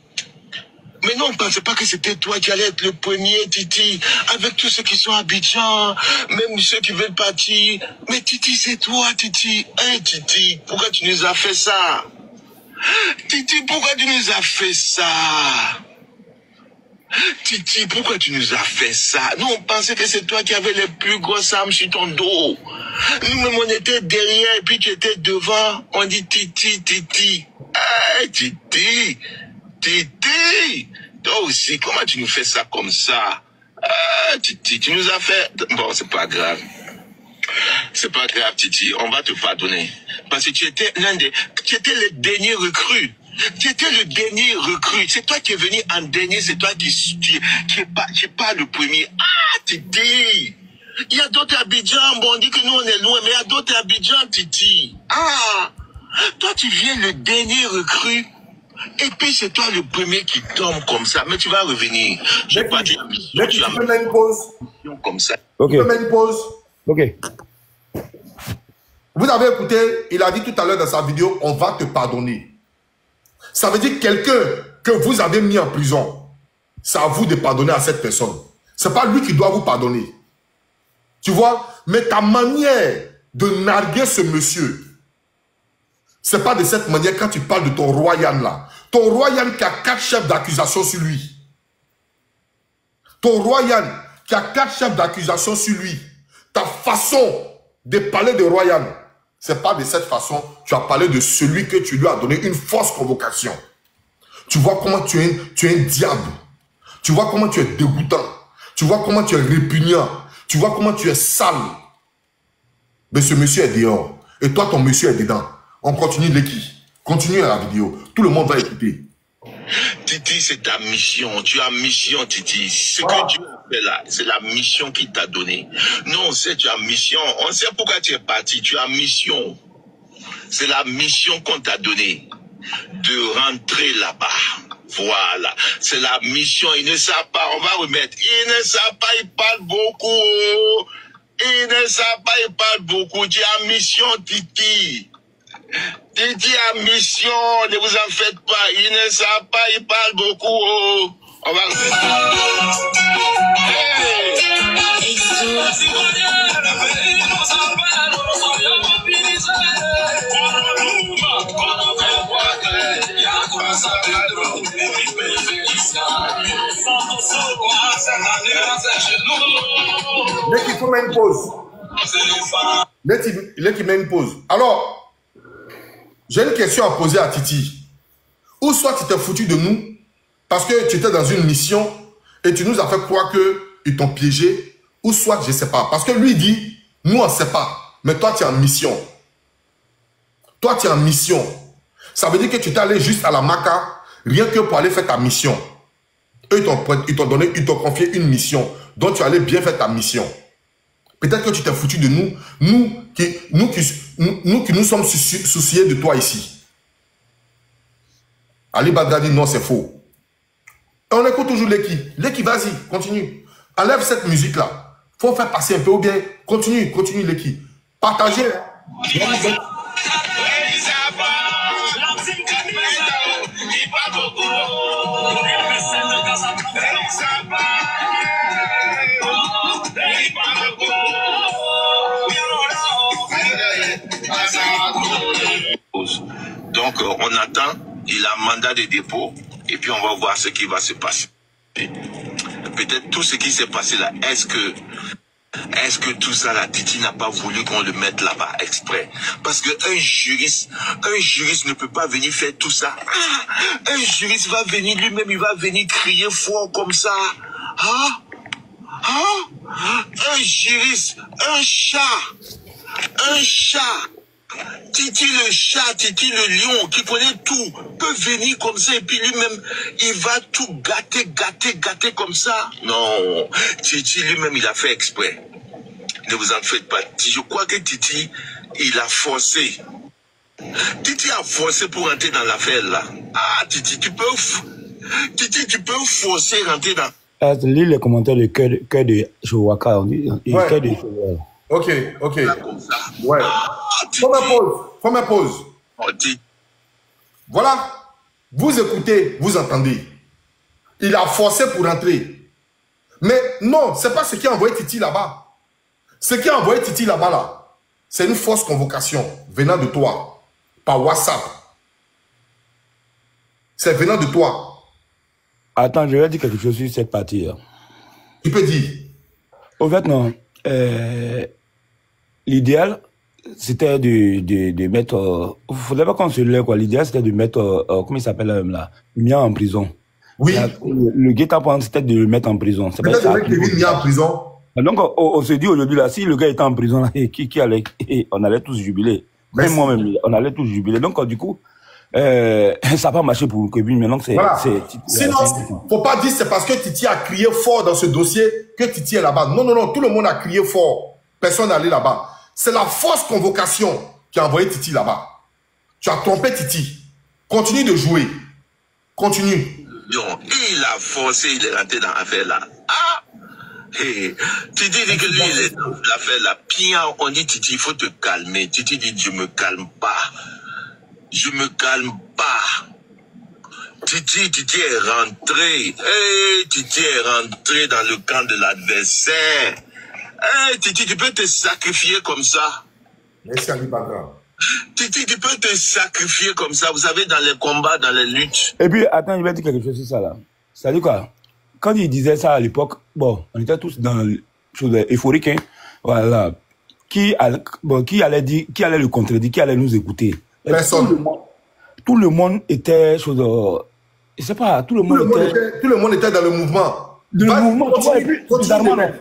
Mais non, on ne pensait pas que c'était toi qui allais être le premier, Titi, avec tous ceux qui sont à Abidjan, même ceux qui veulent partir. Mais Titi, c'est toi, Titi. Hey, Titi, pourquoi tu nous as fait ça? Titi, pourquoi tu nous as fait ça? Titi, pourquoi tu nous as fait ça? Nous, on pensait que c'est toi qui avais les plus grosses armes sur ton dos. Nous-mêmes, on était derrière et puis tu étais devant. On dit Titi, Titi. Hey, Titi. Titi, toi aussi, comment tu nous fais ça comme ça? Titi, tu nous as fait... Bon, c'est pas grave. C'est pas grave, Titi, on va te pardonner. Parce que tu étais le dernier recrue. Tu étais le dernier recrue. C'est toi qui es venu en dernier, c'est toi qui est pas le premier. Ah, Titi! Il y a d'autres Abidjan, bon, on dit que nous on est loin, mais il y a d'autres Abidjan, Titi. Ah! Toi, tu viens le dernier recrue. Et puis c'est toi le premier qui tombe comme ça. Mais tu vas revenir. Je pas dire. Tu peux mettre une pause. Comme ça. Okay. Tu peux mettre une pause. Ok. Vous avez écouté, il a dit tout à l'heure dans sa vidéo, on va te pardonner. Ça veut dire quelqu'un que vous avez mis en prison. C'est à vous de pardonner à cette personne. C'est pas lui qui doit vous pardonner. Tu vois? Mais ta manière de narguer ce monsieur, c'est pas de cette manière quand tu parles de ton roi Yann là. Ton roi Yann qui a 4 chefs d'accusation sur lui. Ton roi Yann qui a 4 chefs d'accusation sur lui. Ta façon de parler de roi Yann, c'est pas de cette façon. Tu as parlé de celui que tu lui as donné une fausse convocation. Tu vois comment tu es un diable. Tu vois comment tu es dégoûtant. Tu vois comment tu es répugnant. Tu vois comment tu es sale. Mais ce monsieur est dehors. Et toi, ton monsieur est dedans. On continue l'équipe. Continue la vidéo. Tout le monde va écouter. Titi, c'est ta mission. Tu as mission, Titi. Ce que Dieu a fait là, c'est la mission qu'il t'a donnée. Nous, on sait tu as mission. On sait pourquoi tu es parti. Tu as mission. C'est la mission qu'on t'a donnée. De rentrer là-bas. Voilà. C'est la mission. Ils ne savent pas. On va remettre. Ils ne savent pas. Ils parlent beaucoup. Ils ne savent pas. Ils parlent beaucoup. Tu as mission, Titi. Titi a mission, ne vous en faites pas, ils ne savent pas, ils parlent beaucoup. Oh. On va L'équipe, il faut mettre une pause. L'équipe met une pause. Alors, j'ai une question à poser à Titi. Ou soit tu t'es foutu de nous parce que tu étais dans une mission et tu nous as fait croire qu'ils t'ont piégé. Ou soit je ne sais pas. Parce que lui dit, nous on ne sait pas. Mais toi tu es en mission. Toi tu es en mission. Ça veut dire que tu t'es allé juste à la Maca rien que pour aller faire ta mission. Eux ils t'ont confié une mission. Donc tu allais bien faire ta mission. Peut-être que tu t'es foutu de nous. Nous qui nous sommes souciés de toi ici. Ali Bagdadi, non, c'est faux. Et on écoute toujours l'équipe. L'équipe, vas-y, continue. Enlève cette musique-là. Il faut faire passer un peu ou bien continue l'équipe. Partagez. Donc, on attend, il a mandat de dépôt, et puis on va voir ce qui va se passer. Peut-être tout ce qui s'est passé là, est-ce que tout ça, la Titi n'a pas voulu qu'on le mette là-bas exprès? Parce qu'un juriste ne peut pas venir faire tout ça. Un juriste va venir lui-même, il va venir crier fort comme ça. Un juriste, un chat. Titi le chat, Titi le lion, qui connaît tout, peut venir comme ça et puis lui-même, il va tout gâter comme ça. Non, Titi lui-même, il a fait exprès. Ne vous en faites pas. Je crois que Titi, il a forcé. Titi a forcé pour rentrer dans l'affaire là. Titi, tu peux forcer rentrer dans... Lis les commentaires de cœur de Chewaka. Cœur de Ok. Ouais. Faut ma pause. Voilà. Vous écoutez, vous entendez. Il a forcé pour rentrer. Mais non, c'est pas ce qui a envoyé Titi là-bas. Ce qui a envoyé Titi là-bas, là, c'est une fausse convocation venant de toi, par WhatsApp. C'est venant de toi. Attends, je vais dire quelque chose sur cette partie. Tu peux dire. Au fait, non. L'idéal, c'était de mettre... Il ne faudrait pas qu'on se lève, quoi. L'idéal, c'était de mettre... comment il s'appelle là, Mia en prison. Oui. Le guet-apens, c'était de le mettre en prison. Peut-être de mettre Kevin Mia en prison. Donc, on se dit aujourd'hui, là, si le gars était en prison, là, qui allait... On allait tous jubiler. Même moi-même, on allait tous jubiler. Donc, du coup, ça n'a pas marché pour Kevin. Maintenant, c'est... Voilà. Sinon, il ne faut pas dire que c'est parce que Titi a crié fort dans ce dossier que Titi est là-bas. Non. Tout le monde a crié fort. Personne n'est allé là-bas. C'est la fausse convocation qui a envoyé Titi là-bas. Tu as trompé Titi. Continue de jouer. Continue. Donc, il a forcé, il est rentré dans l'affaire là. Titi dit que lui, il est dans l'affaire là. Puis on dit, Titi, il faut te calmer. Titi dit, je me calme pas. Je me calme pas. Titi est rentré. Titi est rentré dans le camp de l'adversaire. Hey, Titi, tu peux te sacrifier comme ça. Merci Ali Bagra. Titi, tu peux te sacrifier comme ça, vous savez, dans les combats, dans les luttes. Et puis, attends, je vais dire quelque chose sur ça là. C'est-à-dire quoi? Quand il disait ça à l'époque, bon, on était tous dans le chose euphorique, hein. Voilà. Qui allait le contredire, qui allait nous écouter? Personne. Tout le monde était chose. Je sais pas, tout le monde était dans le mouvement. Le mouvement, tu vois, et puis, bizarrement, non.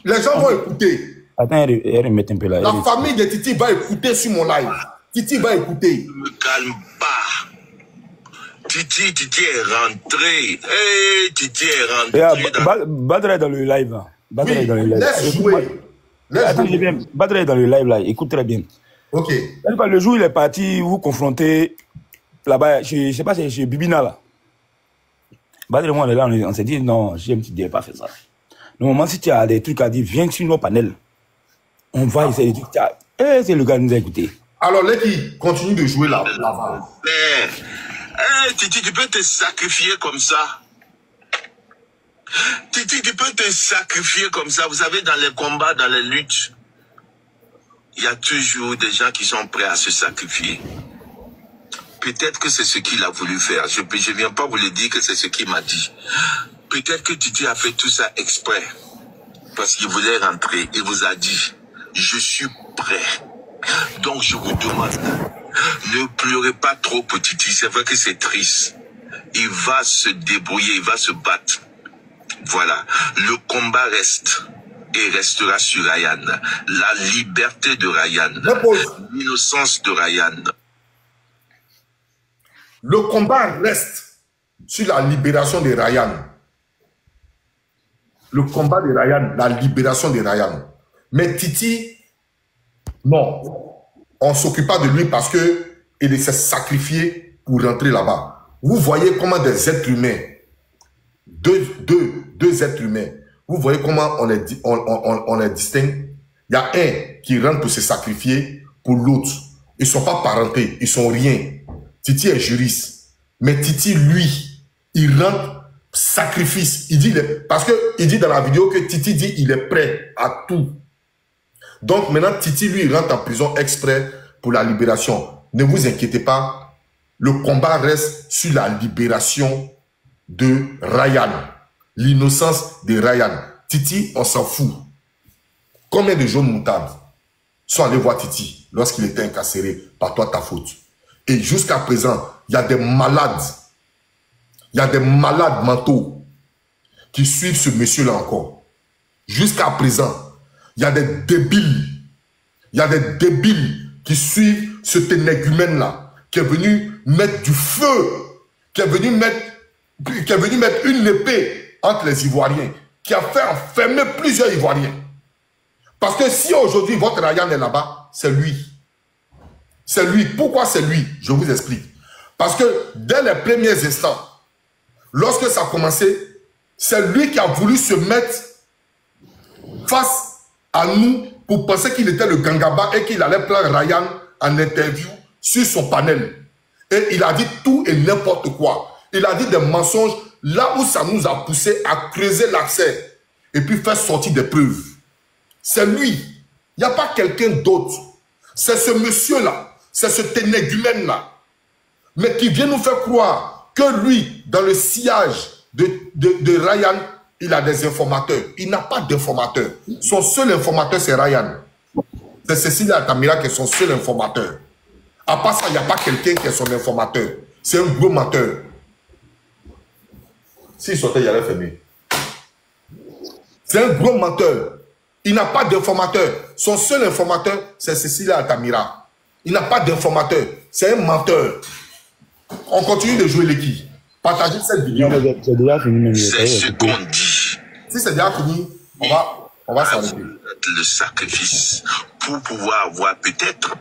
Les gens vont écouter. Attends, remettre un peu là. La famille de Titi va écouter sur mon live. Titi va écouter. Ne me calme pas. Titi est rentré. Hey, Titi est rentré. Badr est dans le live. Badr est dans le live. Laisse jouer. Attends, j'ai bien. Badr est dans le live là. Écoute très bien. Ok. Le jour où il est parti, vous confrontez là-bas, je sais pas, c'est chez Bibina là. Badr et moi, on est là, on s'est dit non, j'aime tu ne pas faire ça. Le moment si tu as des trucs à dire, viens sur nos panels. On va essayer de dire, c'est le gars qui nous a écouté. Alors, Leki, continue de jouer là. Hey, Titi, tu peux te sacrifier comme ça. Titi, tu peux te sacrifier comme ça. Vous savez, dans les combats, dans les luttes, il y a toujours des gens qui sont prêts à se sacrifier. Peut-être que c'est ce qu'il a voulu faire. Je ne viens pas vous le dire que c'est ce qu'il m'a dit. Peut-être que Titi a fait tout ça exprès. Parce qu'il voulait rentrer. Il vous a dit, je suis prêt. Donc je vous demande, ne pleurez pas trop pour Titi. C'est vrai que c'est triste. Il va se débrouiller, il va se battre. Voilà. Le combat reste et restera sur Ryan. La liberté de Ryan. L'innocence de Ryan. Le combat reste sur la libération de Ryan. Le combat de Ryan, la libération de Ryan. Mais Titi, non. On ne s'occupe pas de lui parce qu'il s'est sacrifié pour rentrer là-bas. Vous voyez comment des êtres humains, deux êtres humains, vous voyez comment on les distingue. Il y a un qui rentre pour se sacrifier pour l'autre. Ils ne sont pas parentés, ils ne sont rien. Titi est juriste. Mais Titi, lui, il rentre sacrifice. Il dit, parce qu'il dit dans la vidéo que Titi dit il est prêt à tout. Donc maintenant, Titi, lui, il rentre en prison exprès pour la libération. Ne vous inquiétez pas. Le combat reste sur la libération de Ryan. L'innocence de Ryan. Titi, on s'en fout. Combien de jaunes moutardes sont allés voir Titi lorsqu'il était incarcéré par toi, ta faute? Et jusqu'à présent, il y a des malades. Il y a des malades mentaux qui suivent ce monsieur-là encore. Jusqu'à présent, il y a des débiles. Il y a des débiles qui suivent ce ténégumène-là, qui est venu mettre du feu, qui est venu mettre une épée entre les Ivoiriens, qui a fait enfermer plusieurs Ivoiriens. Parce que si aujourd'hui votre Ryan est là-bas, c'est lui. C'est lui. Pourquoi c'est lui? Je vous explique. Parce que dès les premiers instants, lorsque ça a commencé, c'est lui qui a voulu se mettre face à nous pour penser qu'il était le Gangaba et qu'il allait prendre Ryan en interview sur son panel. Et il a dit tout et n'importe quoi. Il a dit des mensonges là où ça nous a poussé à creuser l'accès et puis faire sortir des preuves. C'est lui. Il n'y a pas quelqu'un d'autre. C'est ce monsieur-là. C'est ce ténégumène-là. Mais qui vient nous faire croire que lui, dans le sillage de Ryan, il a des informateurs. Il n'a pas d'informateurs. Son seul informateur, c'est Ryan. C'est Cécilia Altamira qui est son seul informateur. À part ça, il n'y a pas quelqu'un qui est son informateur. C'est un gros menteur. S'il sortait, il allait fermer. C'est un gros menteur. Il n'a pas d'informateur. Son seul informateur, c'est Cécilia Altamira. Il n'a pas d'informateur. C'est un menteur. On continue de jouer l'équipe. Partagez cette vidéo. C'est déjà fini. C'est ce qu'on dit. Si c'est déjà fini, on va s'arrêter. Le sacrifice pour pouvoir avoir peut-être,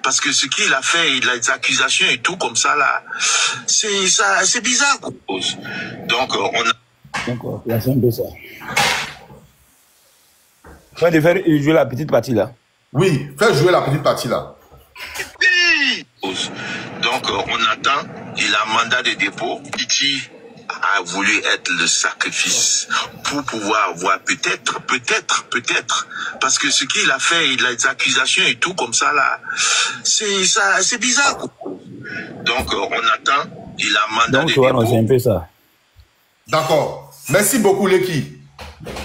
parce que ce qu'il a fait, il a des accusations et tout comme ça là, c'est bizarre. Donc on a. Donc c'est un peu ça. Tu vas faire jouer la petite partie là. Oui, fais jouer la petite partie là. Donc on attend, il a mandat de dépôt. Titi a voulu être le sacrifice pour pouvoir avoir peut-être, parce que ce qu'il a fait, les accusations et tout comme ça là, c'est bizarre. Donc on attend, il a mandat de dépôt. Donc c'est un peu ça. D'accord. Merci beaucoup Leki.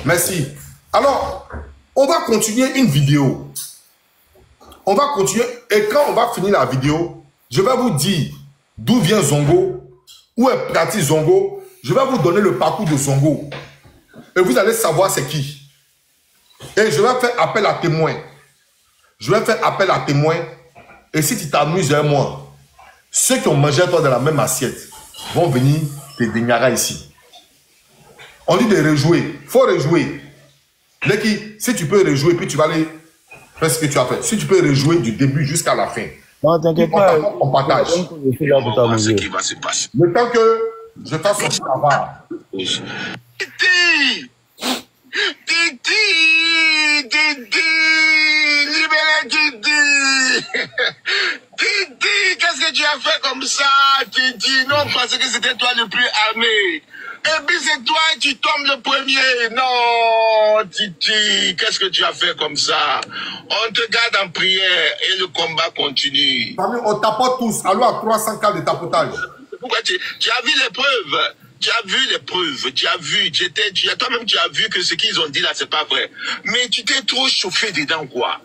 Merci. Alors, on va continuer une vidéo. On va continuer et quand on va finir la vidéo, je vais vous dire d'où vient Zongo, où est pratique Zongo. Je vais vous donner le parcours de Zongo. Et vous allez savoir c'est qui. Et je vais faire appel à témoins. Je vais faire appel à témoins. Et si tu t'amuses avec moi, ceux qui ont mangé toi dans la même assiette vont venir te déniara ici. On dit de rejouer. Il faut rejouer. Leki, si tu peux rejouer, puis tu vas aller faire ce que tu as fait. Si tu peux rejouer du début jusqu'à la fin. Non, t'inquiète pas. On partage. On va voir ce qui va se passer. Le temps que je fasse son travail. Titi! Libérez Titi! Titi, qu'est-ce que tu as fait comme ça, Titi? Non, parce que c'était toi le plus armé. Et puis c'est toi qui tombes le premier. Non, Titi, qu'est-ce que tu as fait comme ça? On te garde en prière et le combat continue. On tapote tous. Allons à 300 cas de tapotage. Pourquoi tu as vu les preuves? Tu as vu les preuves, tu as vu, toi-même tu as vu que ce qu'ils ont dit là, c'est pas vrai. Mais tu t'es trop chauffé dedans, quoi.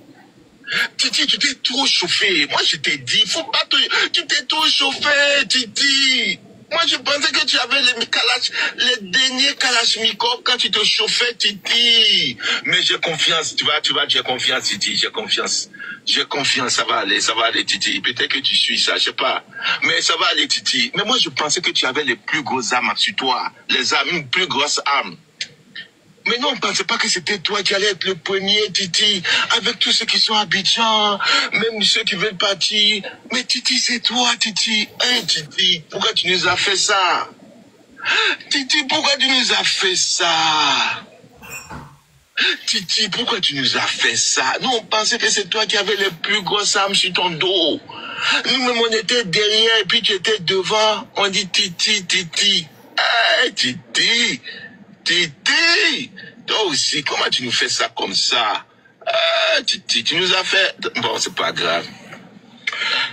Titi, tu t'es trop chauffé. Moi, je t'ai dit, faut pas te... Tu t'es trop chauffé, Titi. Moi, je pensais que tu avais les derniers Kalachnikov quand tu te chauffais, Titi. Mais j'ai confiance, tu vois, j'ai confiance, Titi, j'ai confiance. J'ai confiance, ça va aller, Titi. Peut-être que tu suis ça, je sais pas. Mais ça va aller, Titi. Mais moi, je pensais que tu avais les plus grosses armes sur toi. Les armes, une plus grosse arme. Mais non, on ne pensait pas que c'était toi qui allais être le premier, Titi. Avec tous ceux qui sont à Abidjan, même ceux qui veulent partir. Mais Titi, c'est toi, Titi. Hein, Titi, pourquoi tu nous as fait ça? Titi, pourquoi tu nous as fait ça? Titi, pourquoi tu nous as fait ça? Nous, on pensait que c'est toi qui avais les plus grosses armes sur ton dos. Nous-mêmes, on était derrière et puis tu étais devant. On dit Titi, Titi. Hey, Titi. Titi. Toi aussi, comment tu nous fais ça comme ça? Titi, tu nous as fait... Bon, c'est pas grave.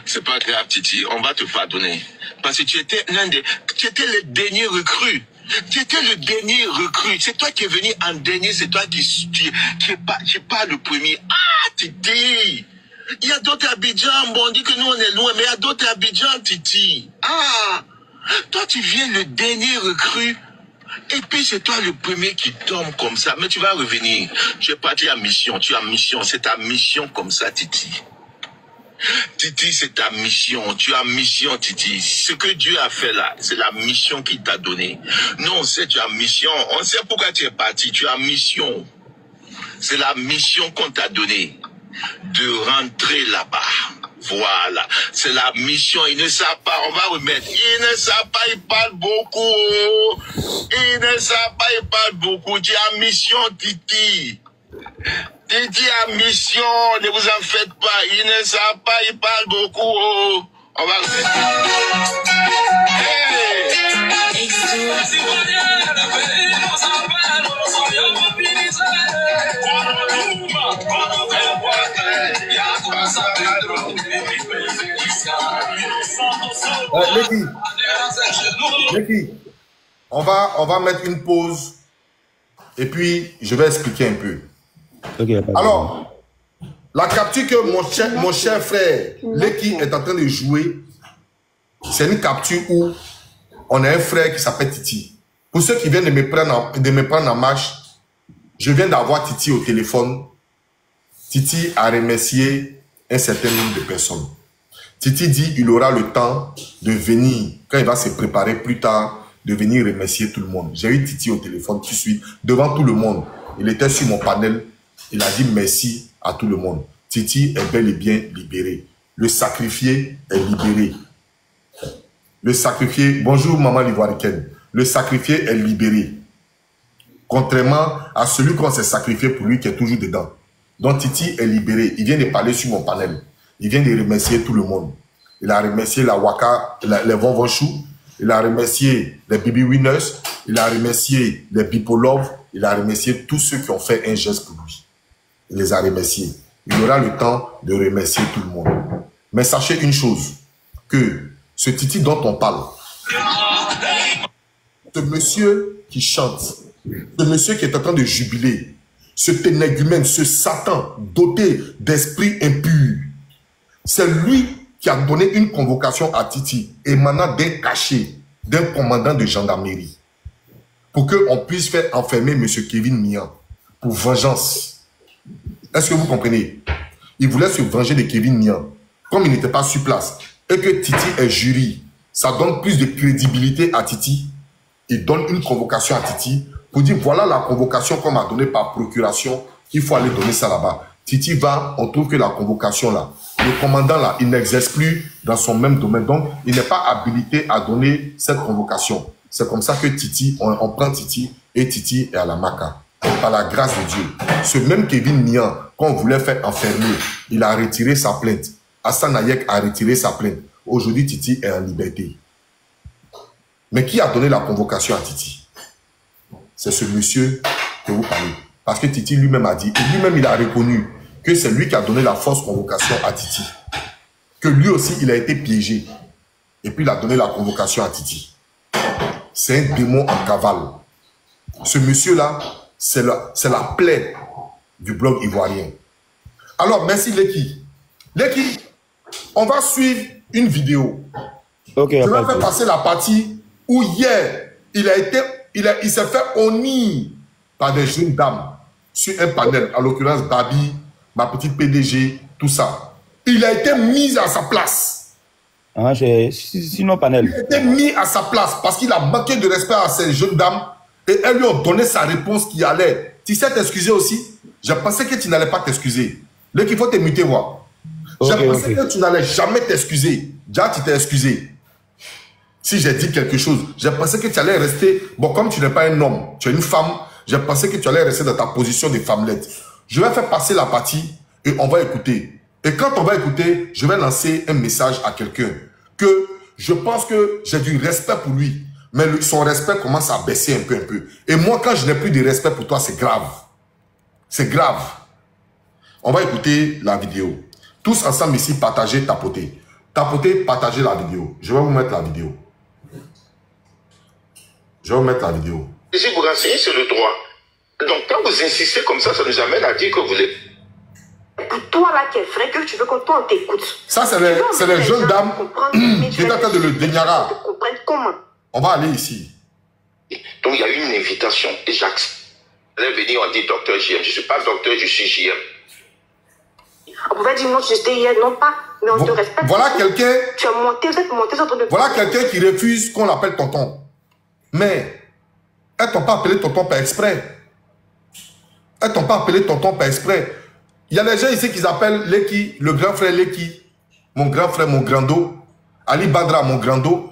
C'est pas grave, Titi. On va te pardonner. Parce que tu étais le dernier recrue. Tu étais le dernier recrue. C'est toi qui es venu en dernier. C'est toi qui es pas le premier. Ah, Titi. Il y a d'autres Abidjan. Bon, on dit que nous, on est loin. Mais il y a d'autres Abidjan, Titi. Ah. Toi, tu viens le dernier recrue. Et puis, c'est toi le premier qui tombe comme ça. Mais tu vas revenir. Tu es parti en mission. Tu as mission. C'est ta mission comme ça, Titi. Titi, c'est ta mission. Tu as mission, Titi. Ce que Dieu a fait là, c'est la mission qu'il t'a donnée. Nous, on sait tu as mission. On sait pourquoi tu es parti. Tu as mission. C'est la mission qu'on t'a donnée. De rentrer là-bas. Voilà. C'est la mission. Ils ne savent pas. On va remettre. Ils ne savent pas. Ils parlent beaucoup. Ils ne savent pas. Ils parlent beaucoup. Tu as mission, Titi. Titi a mission, ne vous en faites pas, ils ne savent pas, ils parlent beaucoup. Oh. On va Leki, on va mettre une pause et puis je vais expliquer un peu. Okay, alors, la capture que mon cher frère Leki est en train de jouer, c'est une capture où on a un frère qui s'appelle Titi. Pour ceux qui viennent de me prendre en marche, je viens d'avoir Titi au téléphone. Titi a remercié un certain nombre de personnes. Titi dit qu'il aura le temps de venir, quand il va se préparer plus tard, de venir remercier tout le monde. J'ai eu Titi au téléphone tout de suite, devant tout le monde. Il était sur mon panel. Il a dit merci à tout le monde. Titi est bel et bien libéré. Le sacrifié est libéré. Le sacrifié, bonjour maman l'ivoiricaine. Le sacrifié est libéré. Contrairement à celui qu'on s'est sacrifié pour lui qui est toujours dedans. Donc Titi est libéré. Il vient de parler sur mon panel. Il vient de remercier tout le monde. Il a remercié la Waka, les Vonvonchou. il a remercié les Baby Winners, il a remercié les People Love, il a remercié tous ceux qui ont fait un geste pour lui. Il les a remerciés. Il aura le temps de remercier tout le monde. Mais sachez une chose, que ce Titi dont on parle, ce monsieur qui chante, ce monsieur qui est en train de jubiler, ce ténègumène, ce Satan doté d'esprit impur, c'est lui qui a donné une convocation à Titi émanant d'un cachet d'un commandant de gendarmerie pour qu'on puisse faire enfermer M. Kevin Mian pour vengeance. Est-ce que vous comprenez? Il voulait se venger de Kevin Mian. Comme il n'était pas sur place et que Titi est jury, ça donne plus de crédibilité à Titi. Il donne une convocation à Titi pour dire voilà la convocation qu'on m'a donnée par procuration, il faut aller donner ça là-bas. Titi va, on trouve que la convocation là, le commandant là, il n'exerce plus dans son même domaine, donc il n'est pas habilité à donner cette convocation. C'est comme ça que Titi, on prend Titi et Titi est à la maca. Par la grâce de Dieu. Ce même Kevin Mian, qu'on voulait faire enfermer, il a retiré sa plainte. Hassan Nayek a retiré sa plainte. Aujourd'hui, Titi est en liberté. Mais qui a donné la convocation à Titi? C'est ce monsieur que vous parlez. Parce que Titi lui-même a dit, et lui-même il a reconnu que c'est lui qui a donné la fausse convocation à Titi. Que lui aussi, il a été piégé. Et puis il a donné la convocation à Titi. C'est un démon en cavale. Ce monsieur-là, c'est la plaie du blog ivoirien. Alors, merci Leki. Leki, on va suivre une vidéo. Okay, je vais faire passer la partie où hier, il s'est fait honnir par des jeunes dames sur un panel, en l'occurrence Babi, ma petite PDG, tout ça. Il a été mis à sa place. Ah, sinon panel. Il a été mis à sa place parce qu'il a manqué de respect à ces jeunes dames et elles lui ont donné sa réponse qui allait. Tu sais t'excuser aussi? Je pensais que tu n'allais pas t'excuser. Là qu'il faut te muter, voir. Je pensais que tu n'allais jamais t'excuser. Déjà, tu t'es excusé. Si j'ai dit quelque chose, je pensais que tu allais rester... Bon, comme tu n'es pas un homme, tu es une femme, je pensais que tu allais rester dans ta position de femmelette. Je vais faire passer la partie et on va écouter. Et quand on va écouter, je vais lancer un message à quelqu'un que je pense que j'ai du respect pour lui, mais son respect commence à baisser un peu. Et moi, quand je n'ai plus de respect pour toi, c'est grave. C'est grave. On va écouter la vidéo. Tous ensemble ici, partagez, tapotez. Tapotez, partagez la vidéo. Je vais vous mettre la vidéo. Je vais vous mettre la vidéo. Si vous renseignez sur le droit, donc quand vous insistez comme ça nous amène à dire que vous êtes... Pour toi là qui est vrai, que tu veux qu'on t'écoute. Ça, c'est les jeunes dames qui est en train de le dégnara. Comment? On va aller ici. Donc il y a eu une invitation et j'accepte. Elle est venue, on dit docteur JM. Je ne suis pas docteur, je suis JM. On pouvait dire non, j'étais hier, non pas, mais on te respecte. Voilà quelqu'un. Tu as monté, vous êtes monté sur de... Voilà quelqu'un qui refuse qu'on l'appelle tonton. Mais elles t'ont pas appelé tonton par exprès. Elles t'ont pas appelé tonton par exprès. Il y a des gens ici qui s'appellent Leki, le grand frère Leki, mon grand frère, mon grando, Ali Badra, mon grando.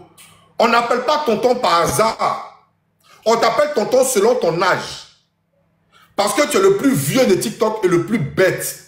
On n'appelle pas tonton par hasard. On t'appelle tonton selon ton âge. Parce que tu es le plus vieux de TikTok et le plus bête.